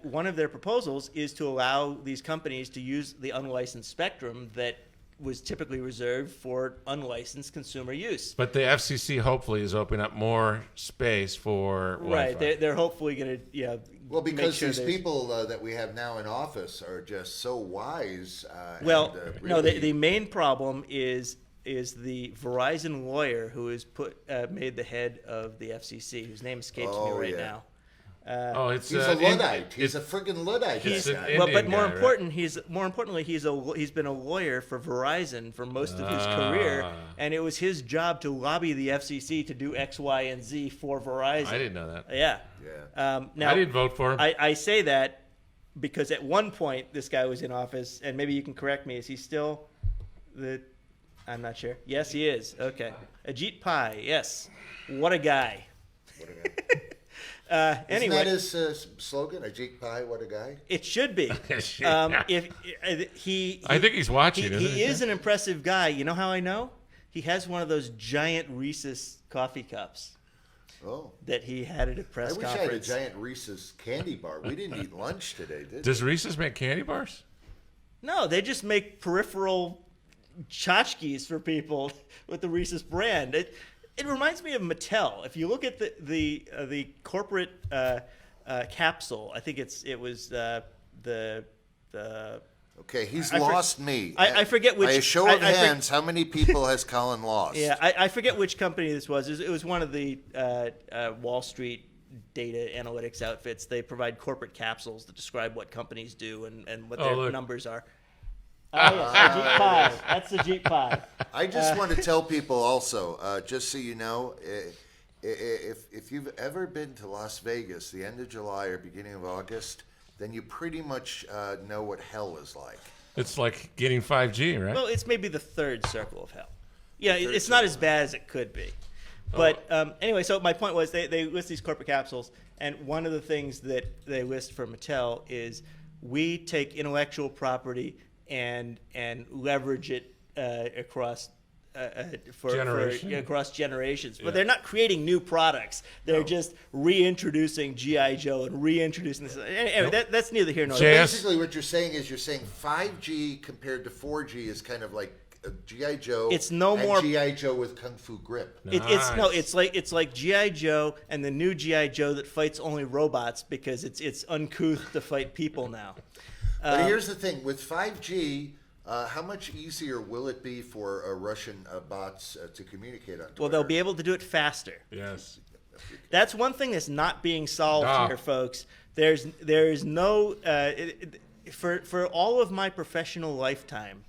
One of their proposals is to allow these companies to use the unlicensed spectrum that was typically reserved for unlicensed consumer use. But the FCC hopefully is opening up more space for Right, Wi-Fi. they're hopefully going to Well, because make sure these there's- people that we have now in office are just so wise. Well, and, no, really, the main problem is the Verizon lawyer who is made the head of the FCC, whose name escapes me Oh, right yeah. now. Oh, it's he's a Luddite. He's a friggin' Luddite. He's that an guy. Indian But more guy, right? importantly, he's been a lawyer for Verizon for most of his career, and it was his job to lobby the FCC to do X, Y, and Z for Verizon. I didn't know that. Yeah. Yeah. Now I didn't vote for him. I say that because at one point this guy was in office, and maybe you can correct me. Is he still the? I'm not sure. Yes, he is. Okay, Ajit Pai. Yes, what a guy. What a guy. Anyway, Isn't that his slogan? Ajit Pai, what a guy. it should be. If he, I think he's watching. isn't he is an impressive guy. You know how I know? He has one of those giant Reese's coffee cups Oh. that he had at a I press wish I had a conference. giant Reese's candy bar. We didn't eat lunch today, did we? Does Reese's make candy bars? No, they just make peripheral tchotchkes for people with the Reese's brand. It reminds me of Mattel. If you look at the corporate capsule, I think it was the Okay, he's I for- lost me. I forget which- By a show of I for- hands, how many people has Colin lost? yeah, I forget which company this was. It was one of the Wall Street data analytics outfits. They provide corporate capsules that describe what companies do and what their look. numbers are. Oh, yes, the Jeep Pie. That's the Jeep Pie. I just want to tell people also, just so you know, if you've ever been to Las Vegas, the end of July or beginning of August, then you pretty much know what hell is like. It's like getting 5G, right? Well, it's maybe the third circle of hell. Yeah, it's not as bad as it could be. But anyway, so my point was they list these corporate capsules, and one of the things that they list for Mattel is we take intellectual property and leverage it across across generations. But they're not creating new products. They're just reintroducing G.I. Joe and reintroducing this. Anyway, that's neither here nor there. Basically, what you're saying is 5G compared to 4G is kind of like G.I. Joe. It's no and more- G.I. Joe with Kung Fu grip. It's like G.I. Joe and the new G.I. Joe that fights only robots because it's uncouth to fight people now. But here's the thing: with 5G, how much easier will it be for Russian bots to communicate on Twitter? Well, they'll be able to do it faster. Yes. That's one thing that's not being solved Ah. here, folks. There's no for all of my professional lifetime,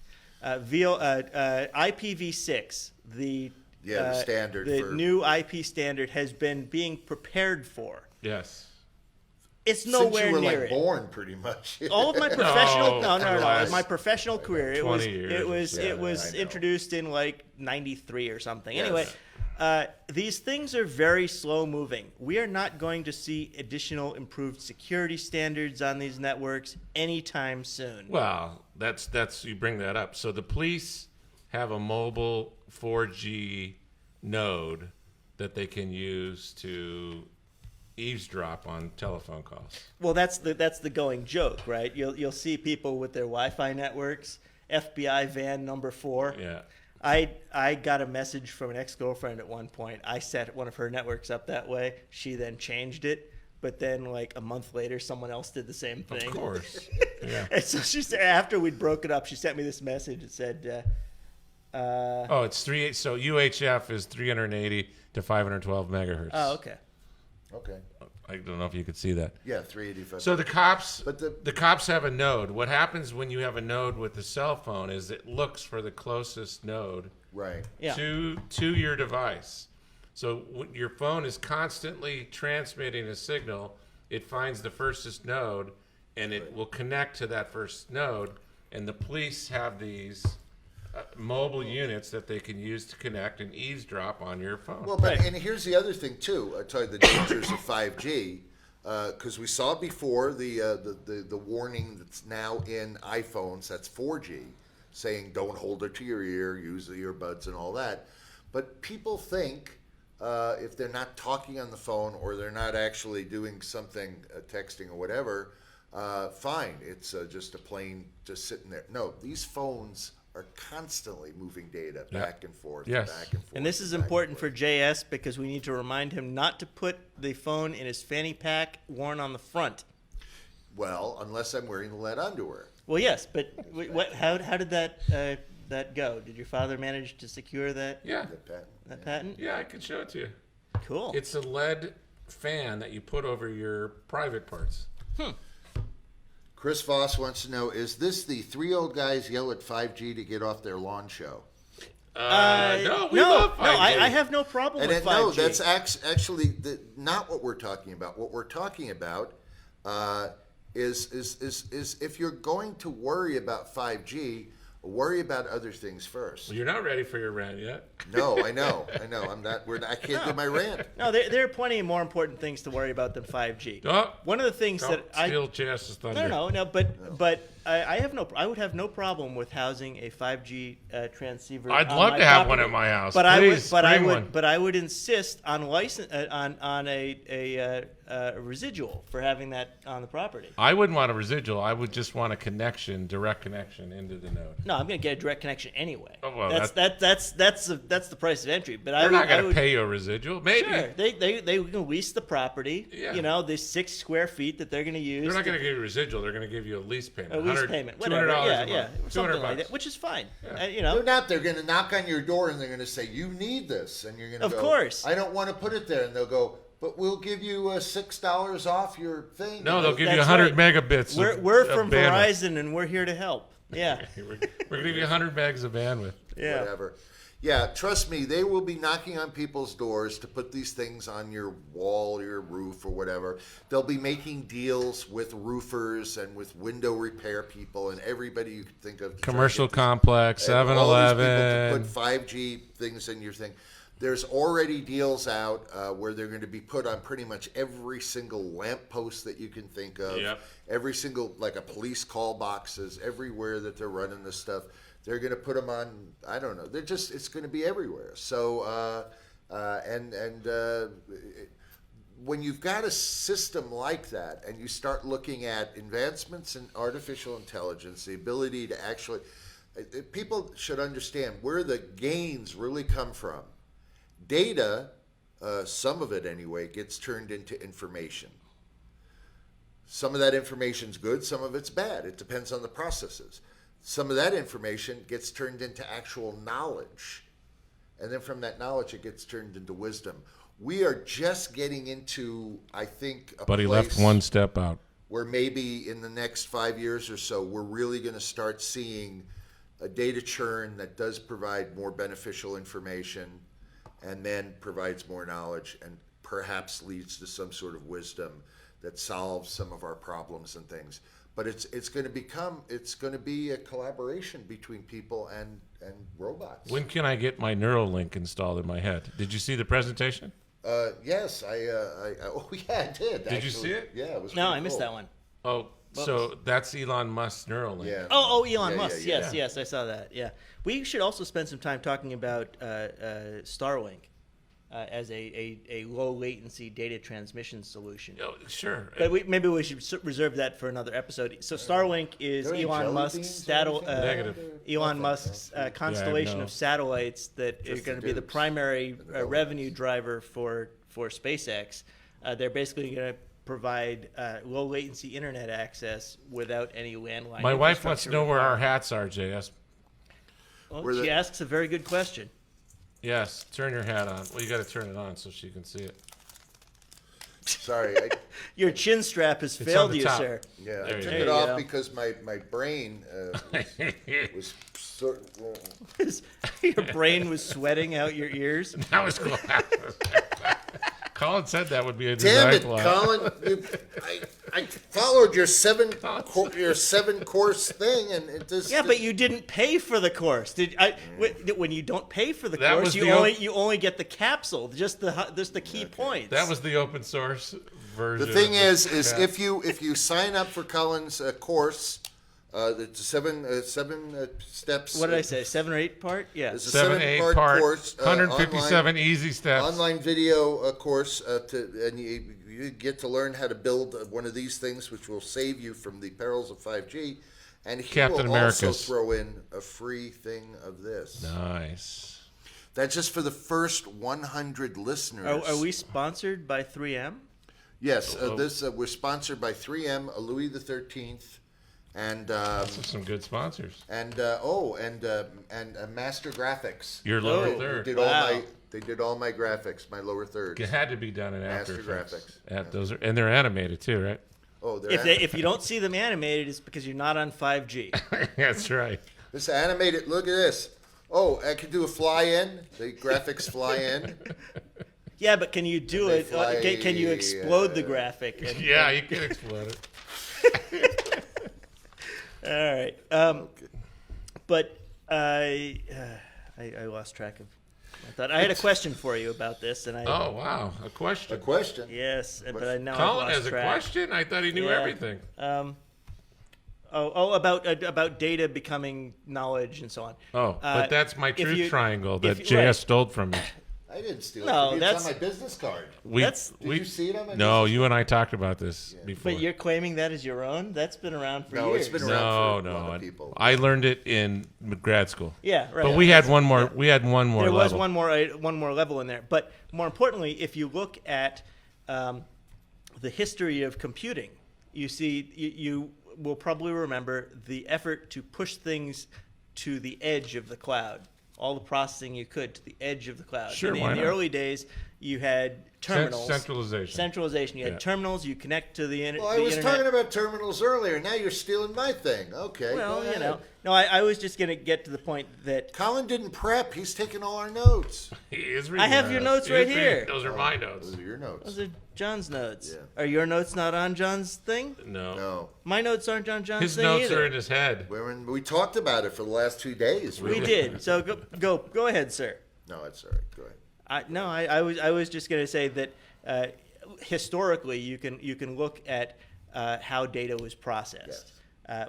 IPv6, the standard the for- new IP standard has been being prepared for. Yes. It's Since nowhere you were near like it. born, pretty much. All of my professional No, in my professional career, it 20 was years it or was so. it was Yeah, I know. introduced in like '93 or something. Yes. Anyway, these things are very slow moving. We are not going to see additional improved security standards on these networks anytime soon. Well, that's you bring that up. So the police have a mobile 4G node that they can use to eavesdrop on telephone calls. Well, that's the going joke, right? You'll see people with their Wi-Fi networks, FBI van number 4. Yeah. I got a message from an ex-girlfriend at one point. I set one of her networks up that way. She then changed it, but then like a month later, someone else did the same thing. Of course. Yeah. And so she said, after we'd broken up, she sent me this message. It said, Oh, it's 3. So UHF is 380 to 512 megahertz. "Oh, okay." Okay. I don't know if you could see that. Yeah, 385. So the cops, But the cops have a node. What happens when you have a node with a cell phone is it looks for the closest node right. Yeah. to your device. So when your phone is constantly transmitting a signal, it finds the furthest node, and it will connect to that first node. And the police have these mobile units that they can use to connect and eavesdrop on your phone. Well, but and here's the other thing too. I tell you the dangers of 5G, because we saw before the warning that's now in iPhones. That's 4G, saying don't hold it to your ear, use the earbuds and all that. But people think if they're not talking on the phone or they're not actually doing something, texting or whatever, fine. It's just a plain just sitting there. No, these phones are constantly moving data back and forth, Yes. back and forth. And this is back and important for forth. JS because we need to remind him not to put the phone in his fanny pack worn on the front. Well, unless I'm wearing the lead underwear. Well, yes, but what? How did that go? Did your father manage to secure that Yeah. that patent? Yeah, I can show it to you. Cool. It's a LED fan that you put over your private parts. Chris Voss wants to know, is this the three old guys yell at 5G to get off their lawn show? No, we love 5G. I have no problem And with 5G. no, that's actually not what we're talking about. What we're talking about is if you're going to worry about 5G, worry about other things first. Well, you're not ready for your rant yet. No, I know. I'm not. I can't do my rant. No, there are plenty of more important things to worry about than 5G. Oh, One of the things don't that steal JS's thunder. No, but I would have no problem with housing a 5G transceiver. I'd on love my to have property. one at my house. But Please, bring one. I would insist on on a residual for having that on the property. I wouldn't want a residual. I would just want a connection, direct connection into the node. No, I'm going to get a direct connection anyway. Oh, well, that's the price of entry. But They're not going to pay you a residual. Maybe. Sure, they can lease the property. Yeah. You know, the 6 square feet that they're going to use. They're not going to give you a residual. They're going to give you a lease payment. a lease payment, whatever. $200 Yeah, a yeah, month. something like $200. that, which is fine. Yeah. You know, They're not. They're going to knock on your door and they're going to say, "You need this," and you're going to Of go, course. I don't want to put it there, and they'll go, "But we'll give you $6 off your thing." No, they'll give you That's 100 right. megabits. we're of from bandwidth. Verizon and we're here to help. Yeah, We're going to give you 100 megs of bandwidth. yeah. Whatever. Yeah, trust me, they will be knocking on people's doors to put these things on your wall, your roof, or whatever. They'll be making deals with roofers and with window repair people and everybody you could think of. to try to Commercial get these- complex, and all these people 7-Eleven. to put 5G things in your thing. There's already deals out where they're going to be put on pretty much every single lamppost that you can think of. Yep. Every single, like a police call boxes, everywhere that they're running this stuff. They're going to put them on, I don't know. It's going to be everywhere. So, when you've got a system like that and you start looking at advancements in artificial intelligence, the ability to actually, people should understand where the gains really come from. Data, some of it anyway, gets turned into information. Some of that information's good, some of it's bad. It depends on the processes. Some of that information gets turned into actual knowledge. And then from that knowledge, it gets turned into wisdom. We are just getting into, I think, a But he place left one step out. where maybe in the next 5 years or so, we're really going to start seeing a data churn that does provide more beneficial information and then provides more knowledge and perhaps leads to some sort of wisdom that solves some of our problems and things. But it's going to be a collaboration between people and robots. When can I get my Neuralink installed in my head? Did you see the presentation? Yes, oh yeah, I did. Did you see it? Yeah, it was. No, pretty I missed cool. that one. Oh, so that's Elon Musk's Neuralink. Yeah. Oh, Elon Yeah, Musk. yeah, yeah. Yes, I saw that. Yeah, we should also spend some time talking about Starlink as a low latency data transmission solution. Oh, sure. But maybe we should reserve that for another episode. So Starlink is Are there any Elon jelly Musk's beans or anything? Negative. Elon Musk's constellation no. of satellites that Just are going the to be the dukes. primary revenue driver for SpaceX. They're basically going to provide low latency internet access without any landline. My wife wants to infrastructure know where our required. hats are, JS. Well, Where she the- asks a very good question. Yes, turn your hat on. Well, you got to turn it on so she can see it. Sorry, Your chin strap has on failed the you, top. sir. yeah, I There you took go. it There you off go. because my brain was sort of, Your brain was sweating out your ears. That was cool. Colin said that would be a Damn design it, flaw. Colin! I followed your seven course thing, and it just Yeah, but you didn't pay for the course. When you don't pay for the That course, was you only get the capsule, just the key points. That was the open source version. The thing of is crap. if you sign up for Colin's course, the seven steps. What did I say? 7 or 8 part? Yeah. It's a 7-8 7-part part, course, 157 easy steps. online video course, and you get to learn how to build one of these things, which will save you from the perils of 5G. And he Captain will also America's. throw in a free thing of this. Nice. That's just for the first 100 listeners. Are we sponsored by 3M? Yes, we're sponsored by 3M, Louis the 13th, and Those are some good sponsors. Master Graphics. Your lower Oh. third. They did all my graphics, my lower thirds. It had to be done in After Master Effects. Graphics. Those are, and they're animated too, right? Oh, they're If you don't see them animated, it's because you're not on 5G. That's right. this animated. Look at this. Oh, I can do a fly in. The graphics fly in. Yeah, but can you do They it? fly, Can you explode the graphic? Yeah, you can explode it. All right. But I lost track of. I thought I had a question for you about this, and I. Oh wow, a question. A question. Yes, but I now I've Colin lost has a track. question. I thought he knew Yeah. everything. About data becoming knowledge and so on. Oh, but that's my if truth you- triangle if that you- JS right. stole from me. I didn't steal No, it. It's that's- on my business card. That's- Did you see it on my No, business you and I talked about this before. But you're claiming that as your own? That's been around for No, years. it's been around for a lot no, of people. I learned it in grad school. Yeah, right. But we had one more. We had one more There was level. one more level in there. But more importantly, if you look at the history of computing, you see you will probably remember the effort to push things to the edge of the cloud. All the processing you could to the edge of the cloud. Sure, in why the not? early days, you had terminals. Centralization. You had Yeah. terminals. You connect to the internet. Well, I was talking about terminals earlier. Now you're stealing my thing. Okay. Well, go you ahead. know. No, I was just going to get to the point that Colin didn't prep. He's taking all our notes. He is I have reading your those. notes He right is reading- here. Those are my notes. Those are your notes. those are John's notes. Yeah. Are your notes not on John's thing? No. No. My notes aren't on John's His thing notes either. are in his head. We talked about it for the last 2 days. We did. So go ahead, sir. No, that's all right. Go ahead. I was just going to say that historically you can look at how data was processed.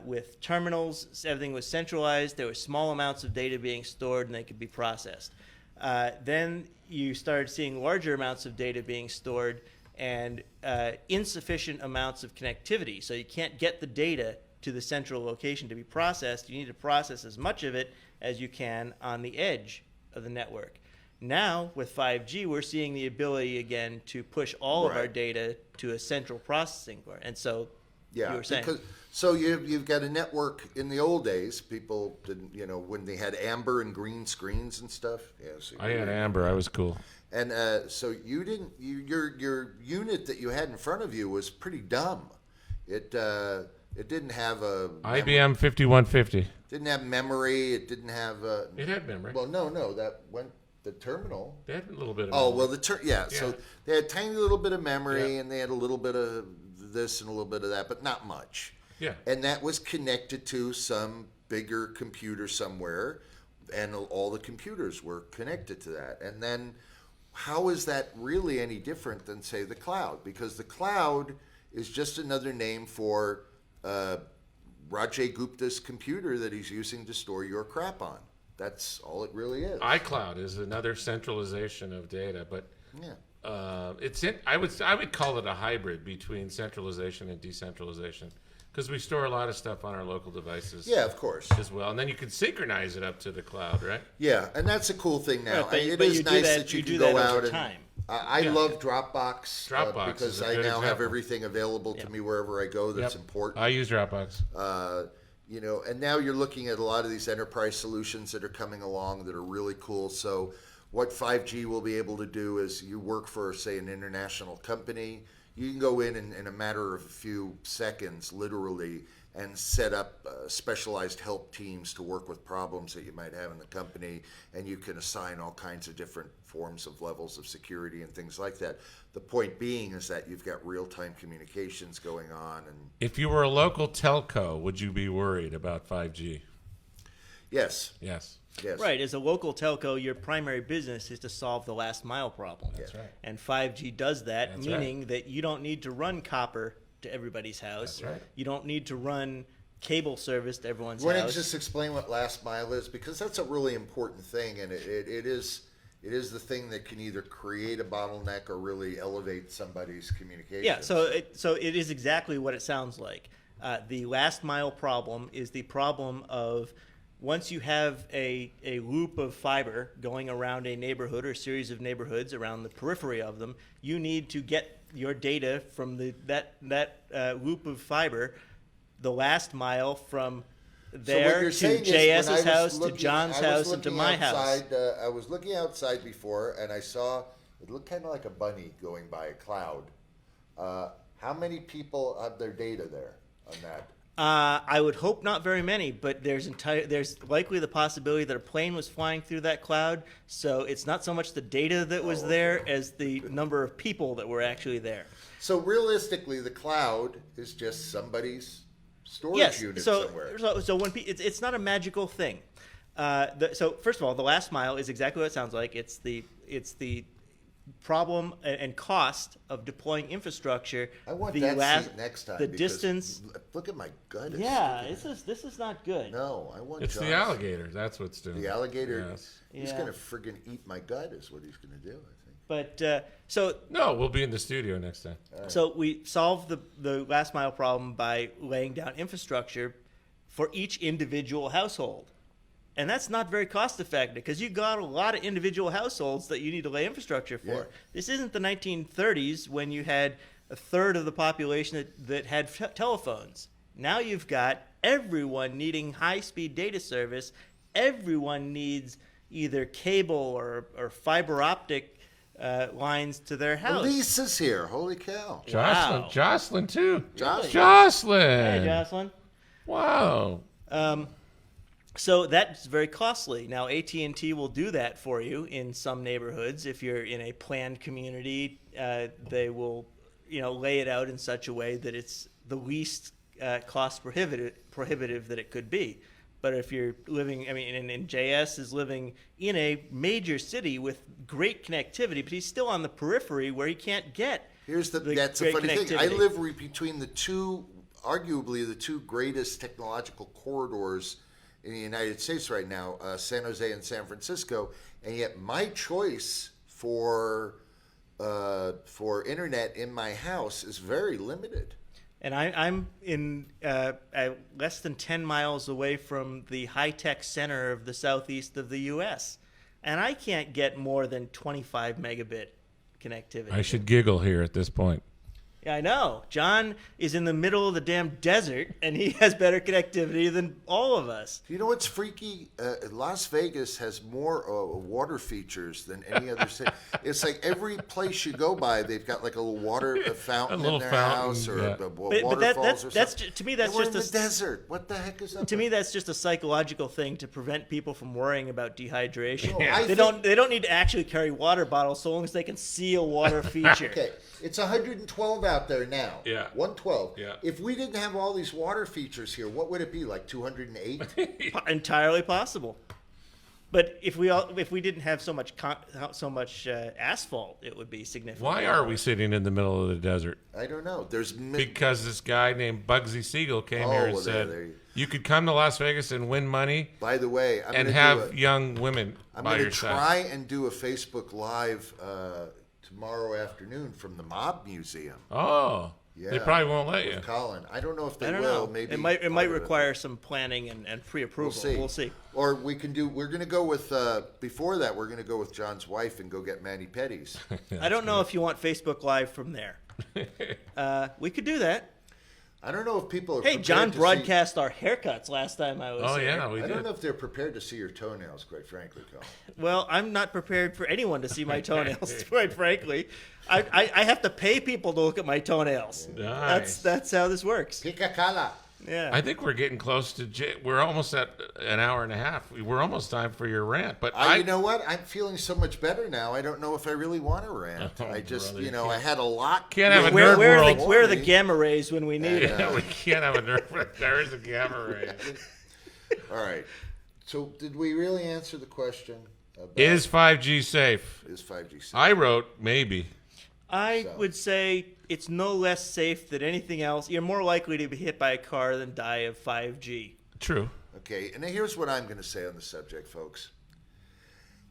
With terminals, everything was centralized. There were small amounts of data being stored, and they could be processed. Then you started seeing larger amounts of data being stored and insufficient amounts of connectivity. So you can't get the data to the central location to be processed. You need to process as much of it as you can on the edge of the network. Now, with 5G, we're seeing the ability again to push all of our Right. data to a central processing core. And so, Yeah, you were saying. so you've got a network. In the old days, people didn't, when they had amber and green screens and stuff. Yeah, so I had Amber. I was cool. And so you didn't. Your unit that you had in front of you was pretty dumb. It didn't have a IBM 5150. Didn't have memory. It didn't have. It had memory. Well, no, that went the terminal. They had a little bit of Oh memory. well, Yeah. So they had a tiny little bit of memory, Yeah. and they had a little bit of this and a little bit of that, but not much. Yeah. And that was connected to some bigger computer somewhere, and all the computers were connected to that. And then, how is that really any different than, say, the cloud? Because the cloud is just another name for Rajay Gupta's computer that he's using to store your crap on. That's all it really is. iCloud is another centralization of data, but Yeah. I would call it a hybrid between centralization and decentralization, because we store a lot of stuff on our local devices. Yeah, of course. As well, and then you can synchronize it up to the cloud, right? Yeah, and that's a cool thing now. Right, but- It but is you do nice that- that you you can do go that out over and. time. I Yeah. love Dropbox, Dropbox because is a I good now have example. everything available to me wherever I go that's Yep. important. I use Dropbox. And now you're looking at a lot of these enterprise solutions that are coming along that are really cool. So what 5G will be able to do is you work for, say, an international company. You can go in a matter of a few seconds, literally, and set up specialized help teams to work with problems that you might have in the company, and you can assign all kinds of different forms of levels of security and things like that. The point being is that you've got real-time communications going on. And If you were a local telco, would you be worried about 5G? yes, Yes. yes. Right. As a local telco, your primary business is to solve the last mile problem. That's right. And 5G does that, That's meaning that you don't need to run copper to everybody's house. That's right. You don't need to run cable service to everyone's Want to house. just explain what last mile is, because that's a really important thing, and it is the thing that can either create a bottleneck or really elevate somebody's communication. Yeah, so it is exactly what it sounds like. The last mile problem is the problem of once you have a loop of fiber going around a neighborhood or a series of neighborhoods around the periphery of them, you need to get your data from that loop of fiber, the last mile from there to JS's house to John's house and to my house. I was looking outside before, and I saw it looked kind of like a bunny going by a cloud. How many people have their data there on that? I would hope not very many, but there's likely the possibility that a plane was flying through that cloud. So it's not so much the data that was there as the number of people that were actually there. So realistically, the cloud is just somebody's storage unit somewhere. So when it's not a magical thing. So first of all, the last mile is exactly what it sounds like. It's the problem and cost of deploying infrastructure. I want the that seat next time. The because distance. Look at my gut. Yeah, this is not good. No, I want. It's John's. the alligator. That's what's doing. The alligator. Yes. He's Yeah. gonna friggin' eat my gut. Is what he's gonna do. I think. But so No, we'll be in the studio next time. So we solved the last mile problem by laying down infrastructure for each individual household. And that's not very cost effective because you got a lot of individual households that you need to lay infrastructure for. Yeah. This isn't the 1930s when you had a third of the population that had telephones. Now you've got everyone needing high-speed data service. Everyone needs either cable or fiber optic lines to their house. Elise is here. Holy cow. Jocelyn, Wow. Jocelyn too. Jocelyn. Jocelyn. Hey, Jocelyn. Wow. So that's very costly. Now AT&T will do that for you in some neighborhoods. If you're in a planned community, they will, lay it out in such a way that it's the least cost prohibitive that it could be. But if you're living, and JS is living in a major city with great connectivity, but he's still on the periphery where he can't get. That's a funny thing. I live between arguably the two greatest technological corridors in the United States right now, San Jose and San Francisco, and yet my choice for internet in my house is very limited. And I'm in less than 10 miles away from the high-tech center of the southeast of the U.S., and I can't get more than 25 megabit connectivity. I should giggle here at this point. Yeah, I know. John is in the middle of the damn desert, and he has better connectivity than all of us. You know what's freaky? Las Vegas has more water features than any other city. It's like every place you go by, they've got like a little water fountain in their house or waterfalls or something. To me, that's we're just in the desert. What the heck is that? To me, that's just a psychological thing to prevent people from worrying about dehydration. No, They don't need to actually carry water bottles so long as they can see a water feature. Okay, it's 112 out there now. Yeah. 112. Yeah. If we didn't have all these water features here, what would it be, like 208? Entirely possible. But if we didn't have so much asphalt, it would be significant. Why are we sitting in the middle of the desert? I don't know. Because this guy named Bugsy Siegel came here and well, said there you could come to Las Vegas and win money By the way, and have young women I'm by going your to side. try and do a Facebook Live tomorrow afternoon from the Mob Museum. Oh, Yeah. they probably won't let with you. Colin. I don't know if they I don't will. know. Maybe it might part of require some planning and pre-approval. We'll see. Or we're going to go with, before that, we're going to go with John's wife and go get Manny Petties. I don't know if you want Facebook Live from there. We could do that. I don't know if people are Hey, prepared John to broadcast our haircuts last time I was Oh here. yeah, we I don't did. know if they're prepared to see your toenails, quite frankly, Colin. Well, I'm not prepared for anyone to see my toenails, quite frankly. I have to pay people to look at my toenails. Nice. That's how this works. Pica cala. Yeah. I think we're getting close to. We're almost at an hour and a half. We're almost time for your rant. But you know what? I'm feeling so much better now. I don't know if I really want to rant. Oh, I just, brother, I had a lot. Can't have a where are NerdWorld. the gamma rays when we need them? Yeah, we can't have a nerd. There is a gamma ray. All right. So, did we really answer the question? About Is 5G safe? Is 5G safe? I wrote maybe. I would say it's no less safe than anything else. You're more likely to be hit by a car than die of 5G. True. Okay, and here's what I'm going to say on the subject, folks.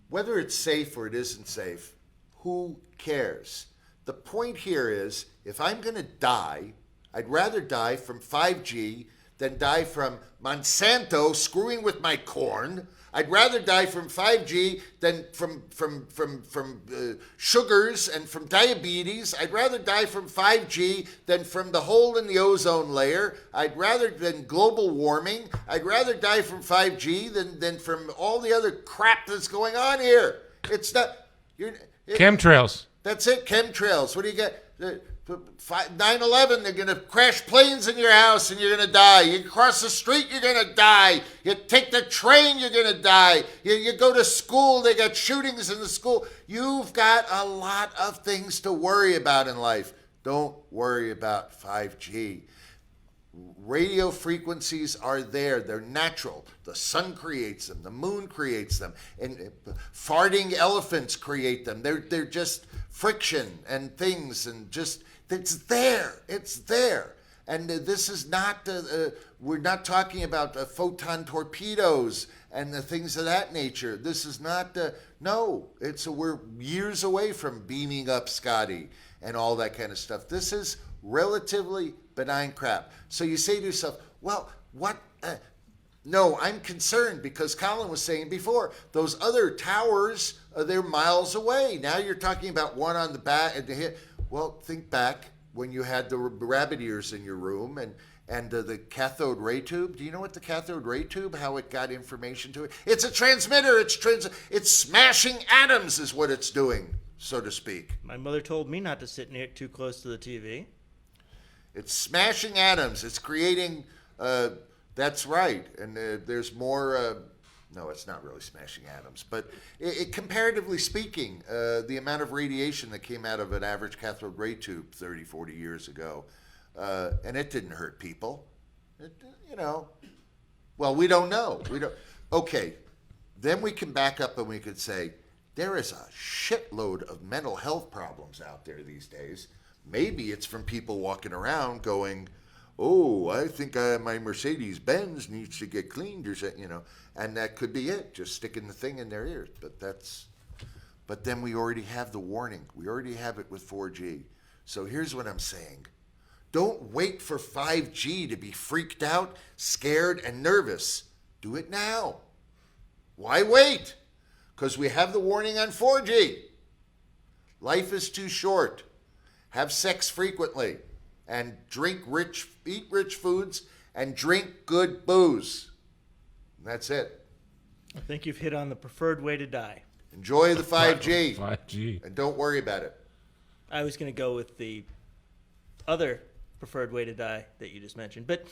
Whether it's safe or it isn't safe, who cares? The point here is, if I'm going to die, I'd rather die from 5G than die from Monsanto screwing with my corn. I'd rather die from 5G than from sugars and from diabetes. I'd rather die from 5G than from the hole in the ozone layer. I'd rather than global warming. I'd rather die from 5G than from all the other crap that's going on here. It's not... Chemtrails. That's it, chemtrails. What do you get? 9/11, they're going to crash planes in your house and you're going to die. You cross the street, you're going to die. You take the train, you're going to die. You go to school, they got shootings in the school. You've got a lot of things to worry about in life. Don't worry about 5G. Radio frequencies are there. They're natural. The sun creates them. The moon creates them. And farting elephants create them. They're just friction and things and just... It's there. It's there. And this is not, we're not talking about photon torpedoes and the things of that nature. This is not, no, we're years away from beaming up Scotty and all that kind of stuff. This is relatively benign crap. So you say to yourself, well, what? No, I'm concerned because Colin was saying before, those other towers, they're miles away. Now you're talking about one on the back and the hit. Well, think back when you had the rabbit ears in your room and the cathode ray tube. Do you know what the cathode ray tube, how it got information to it? It's a transmitter. It's smashing atoms is what it's doing, so to speak. My mother told me not to sit near too close to the TV. It's smashing atoms. It's creating, that's right. And there's more... No, it's not really smashing atoms, but comparatively speaking, the amount of radiation that came out of an average cathode ray tube 30, 40 years ago, and it didn't hurt people. Well, we don't know. Okay, then we can back up and we could say, there is a shitload of mental health problems out there these days. Maybe it's from people walking around going, oh, I think my Mercedes-Benz needs to get cleaned or something, and that could be it, just sticking the thing in their ears. But then we already have the warning. We already have it with 4G. So here's what I'm saying. Don't wait for 5G to be freaked out, scared, and nervous. Do it now. Why wait? Because we have the warning on 4G. Life is too short. Have sex frequently and eat rich foods and drink good booze. That's it. I think you've hit on the preferred way to die. Enjoy the 5G. 5G. And don't worry about it. I was going to go with the other preferred way to die that you just mentioned. But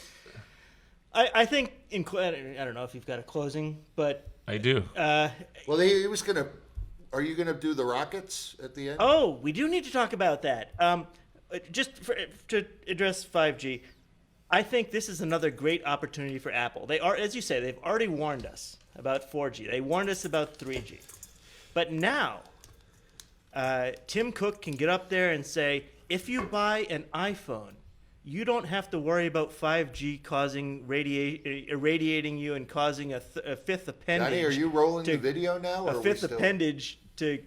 I think, I don't know if you've got a closing, but... I do. Well, he was going to... Are you going to do the rockets at the end? Oh, we do need to talk about that. Just to address 5G, I think this is another great opportunity for Apple. They are, as you say, they've already warned us about 4G. They warned us about 3G. But now, Tim Cook can get up there and say, if you buy an iPhone, you don't have to worry about 5G causing irradiating you and causing a fifth appendage. Johnny, are you rolling the video now? A fifth appendage to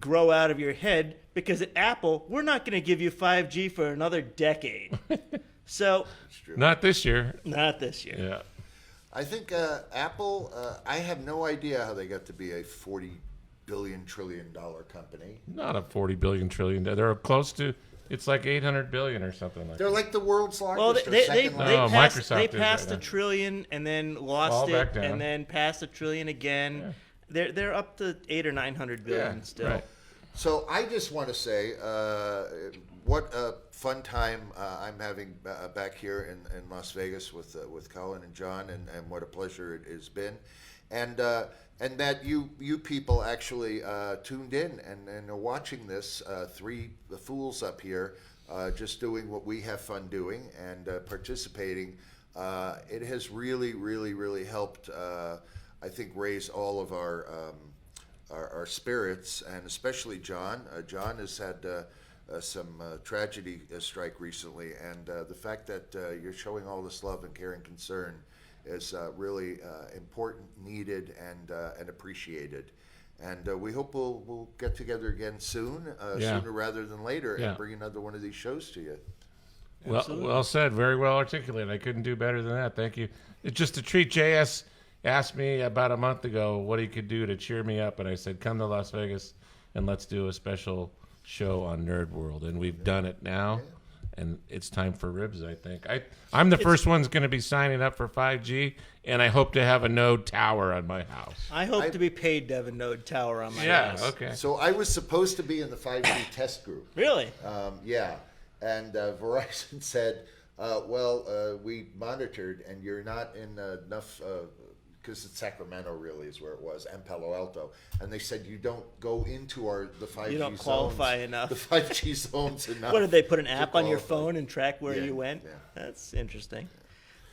grow out of your head, because at Apple, we're not going to give you 5G for another decade. So, not this year. Not this year. Yeah. I think Apple, I have no idea how they got to be a $40 billion trillion company. Not a 40 billion trillion. They're close to, it's like 800 billion or something like that. They're like the world's largest. Well, they Microsoft passed right a trillion and then lost it, and then passed a trillion again. Yeah. They're up to 800 or 900 billion still. Right. So I just want to say what a fun time I'm having back here in Las Vegas with Colin and John, and what a pleasure it has been, and that you people actually tuned in and are watching this, three fools up here just doing what we have fun doing and participating. It has really, really, really helped, I think, raise all of our spirits, and especially John. John has had some tragedy strike recently, and the fact that you're showing all this love and care and concern is really important, needed, and appreciated. And we hope we'll get together again soon, sooner rather than later, and bring another one of these shows to you. Well said. Very well articulated. I couldn't do better than that. Thank you. It's just a treat. JS asked me about a month ago what he could do to cheer me up, and I said, come to Las Vegas and let's do a special show on NerdWorld. And we've done it now, and it's time for ribs, I think. I'm the first one's going to be signing up for 5G, and I hope to have a node tower on my house. I hope to be paid to have a node tower on my house. Yeah, okay. So I was supposed to be in the 5G test group. Really? Yeah. And Verizon said, we monitored, and you're not in enough, because it's Sacramento really is where it was, and Palo Alto. And they said you don't go into the 5G zones. You don't qualify enough. The 5G zones enough. What, did they put an app on your phone and track where you went? Yeah. That's interesting.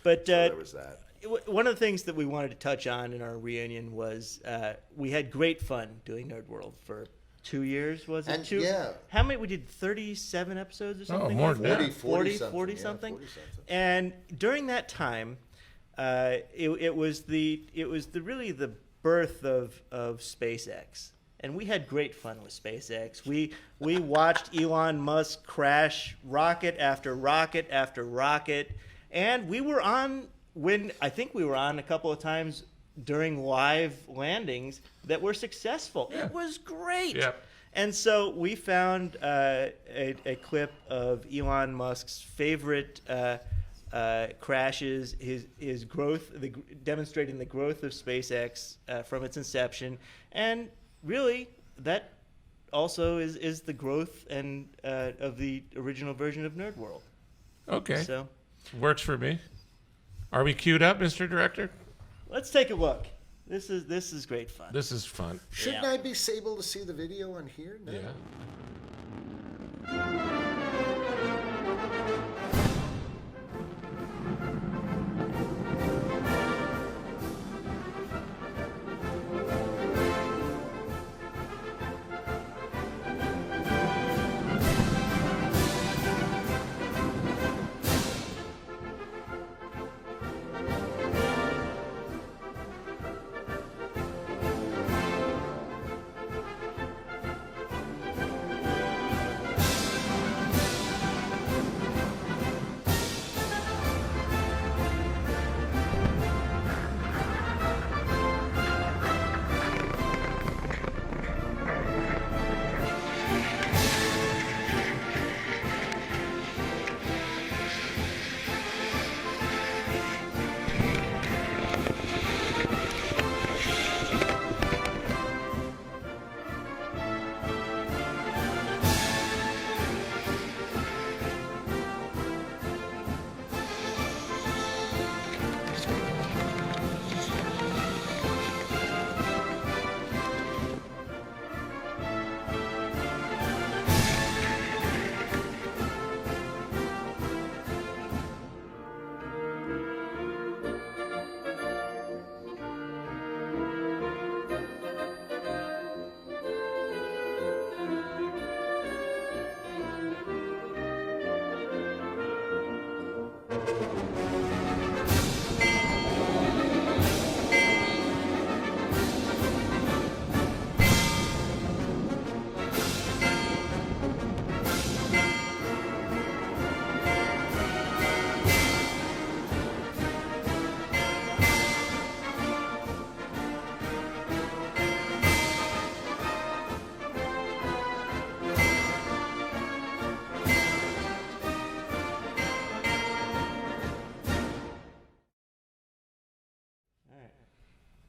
But So there was that. One of the things that we wanted to touch on in our reunion was we had great fun doing NerdWorld for 2 years, was it? And, two? yeah. How many? We did 37 episodes or something? more than that. 40 something. something. And during that time, it was really the birth of SpaceX. And we had great fun with SpaceX. We watched Elon Musk crash rocket after rocket after rocket. And we were on a couple of times during live landings that were successful. Yeah. It was great. Yep. And so we found a clip of Elon Musk's favorite crashes, his growth, demonstrating the growth of SpaceX from its inception, and really that also is the growth and of the original version of NerdWorld. Okay. So works for me. Are we queued up, Mr. Director? let's take a look. This is great fun. This is fun. Shouldn't I be able to see the video on here? No. Yeah.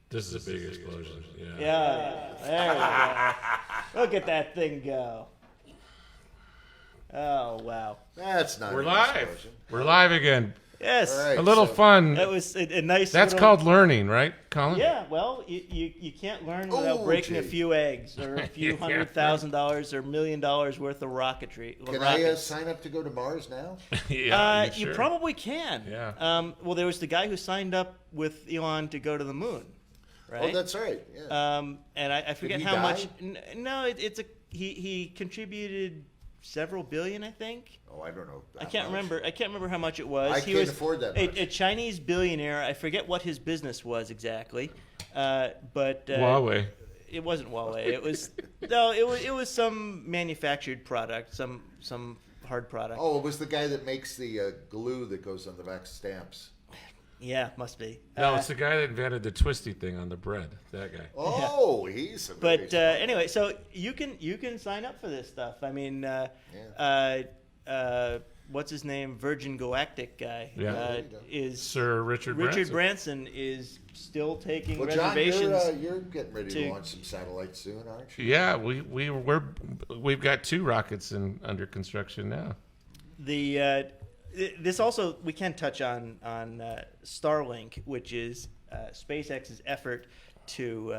This is a big explosion. Yeah. Yeah. There we go. Look at that thing go. Oh, wow. That's not. We're an live. explosion. We're live again. Yes. All right. A little so- fun. That was a nice. That's little- called learning, right, Colin? Yeah, well, you can't learn without Oh, breaking a gee. few eggs or a few Yeah. $100,000 or $1 million worth of rocketry. Can I rockets. sign up to go to Mars now? Yeah. You sure? probably can. Yeah. Well, there was the guy who signed up with Elon to go to the moon, right? Oh, that's right. Yeah. And I forget he how die? much. No, he contributed several billion, I think. Oh, I don't know. I can't remember how much it was. I He can't was afford that a, much. a Chinese billionaire. I forget what his business was exactly, but Huawei. it wasn't Huawei. It was no. It was some manufactured product, some hard product. Oh, it was the guy that makes the glue that goes on the back of stamps. Yeah, must be. No, it's the guy that invented the twisty thing on the bread. That guy. Oh, he's a very But smart- anyway, so you can sign up for this stuff. I mean, what's his name? Virgin Galactic guy Yeah. is Sir Richard Richard Branson. Branson is still taking Well, John, reservations. you're getting ready to to- launch some satellites soon, aren't you? Yeah, we've got 2 rockets under construction now. This also we can touch on Starlink, which is SpaceX's effort to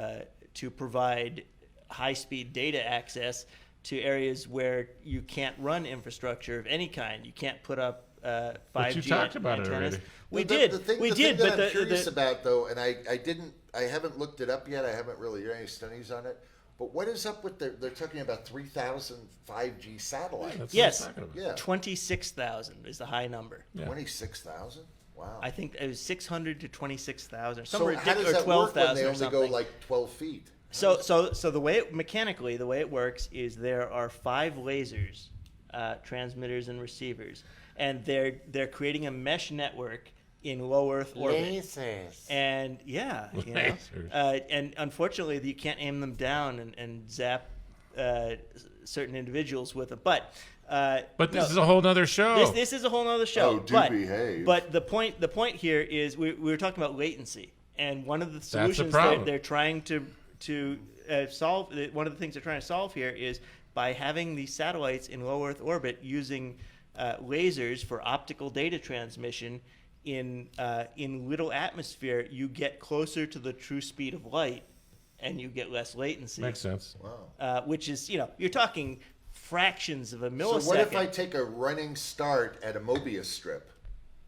provide high-speed data access to areas where you can't run infrastructure of any kind. You can't put up 5G But you talked about it antennas. already. We The did. thing But that I'm curious about, though, and I haven't looked it up yet. I haven't really done any studies on it. But what is up with they're talking about 3,000 5G satellites? That's Yes. what I'm talking about. Yeah, 26,000 is the high number. Yeah. 26,000. Wow. I think it was 600 to 26,000, So somewhere how does or that work when 12,000 they or only something. go like 12 feet? So the way mechanically the way it works is there are 5 lasers, transmitters and receivers, and they're creating a mesh network in low Earth orbit. Lasers. And yeah, you know, Lasers. and unfortunately you can't aim them down and zap certain individuals with them. But This is a whole nother show. this is a whole other show. Oh, do behave. But the point here is we were talking about latency, and one of the solutions problem. they're trying to solve. One of the things they're trying to solve here is by having these satellites in low Earth orbit using lasers for optical data transmission in little atmosphere. You get closer to the true speed of light, and you get less latency. Makes sense. Wow. Which is, you're talking fractions of a millisecond. So what if I take a running start at a Mobius strip?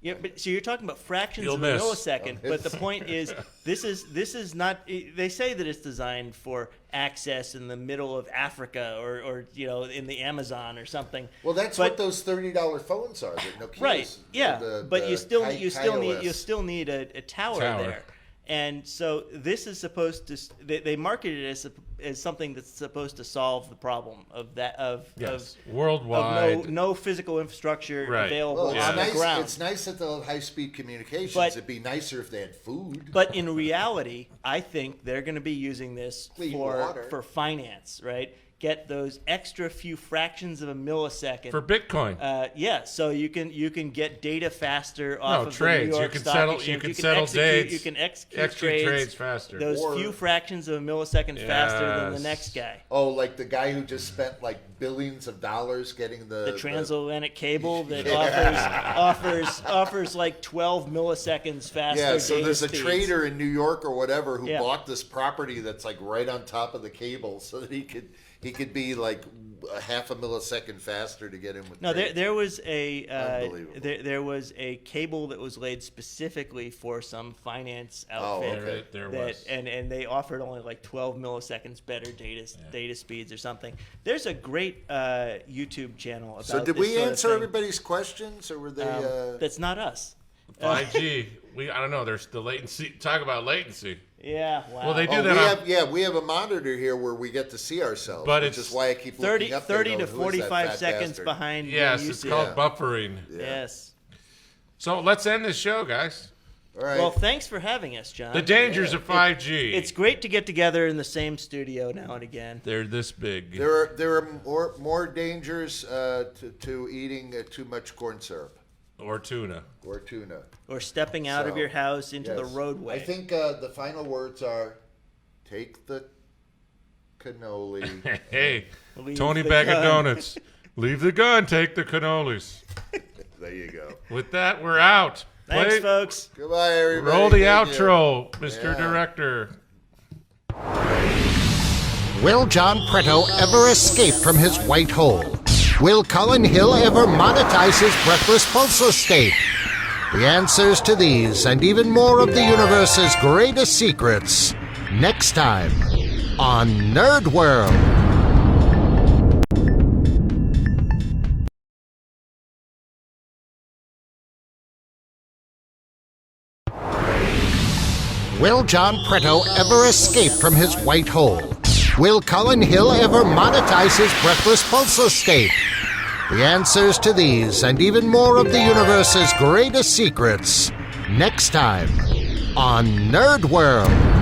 Yeah, but so you're talking about fractions You'll of miss. a millisecond. But the point is, this is not. They say that it's designed for access in the middle of Africa or in the Amazon or something. Well, that's But- what those $30 phones are. The Nokias, Right. Yeah. But you still need a tower Tower. there. And so this is supposed to. They market it as something that's supposed to solve the problem of Yes. of Worldwide. no physical infrastructure Right. available Well, on the ground. it's nice that they'll have high-speed communications. But- It'd be nicer if they had food. But in reality, I think they're going to be using this Clean for water. finance, right? Get those extra few fractions of a millisecond. For Bitcoin. So you can get data faster off of trades. the New York You can Stock settle- Exchange. you can settle execute, dates, You can execute execute trades, trades faster. Those Or- few fractions of a millisecond faster than the Yes. next guy. Oh, like the guy who just spent like billions of dollars getting The transatlantic cable that Yeah. offers like 12 milliseconds faster. Yeah, so data there's a speeds. trader in New York or whatever who Yeah. bought this property that's like right on top of the cable, so that he could be like a half a millisecond faster to get in with. No, trades. there was a Unbelievable. there was a cable that was laid specifically for some finance Oh, outfit. okay. There That, was. and they offered only like 12 milliseconds better data speeds or something. There's a great YouTube channel about. So did this we sort of answer thing. everybody's questions, or were they? That's not us. 5G. I don't know. There's the latency. Talk about latency. Yeah. Wow. Well, they do Oh, that. we have a monitor here where we get to see ourselves, But which it's is why I keep 30 looking up there 30 to going, "Who is that 45 fat seconds bastard?" behind. Yes, the it's UC. called buffering. Yeah. Yes. So let's end this show, guys. All right. Well, thanks for having us, John. The dangers of 5G. It's great to get together in the same studio now and again. They're this big. there are more dangers to eating too much corn syrup Or tuna. or tuna. Or stepping out of So, your house into the Yes. roadway. I think the final words are: take the cannoli. Hey, Leave Tony the Bag of gun. Donuts. Leave the gun, take the cannolis. There you go. With that, we're out. Thanks, Play- folks. Goodbye, everybody. Roll the Thank you. outro, Mr. Yeah. Director. Will John Preto ever escape from his white hole? Will Colin Hill ever monetize his breathless pulsar state? The answers to these and even more of the universe's greatest secrets next time on NerdWorld. Will John Preto ever escape from his white hole? Will Colin Hill ever monetize his breathless pulsar state? The answers to these and even more of the universe's greatest secrets next time on NerdWorld.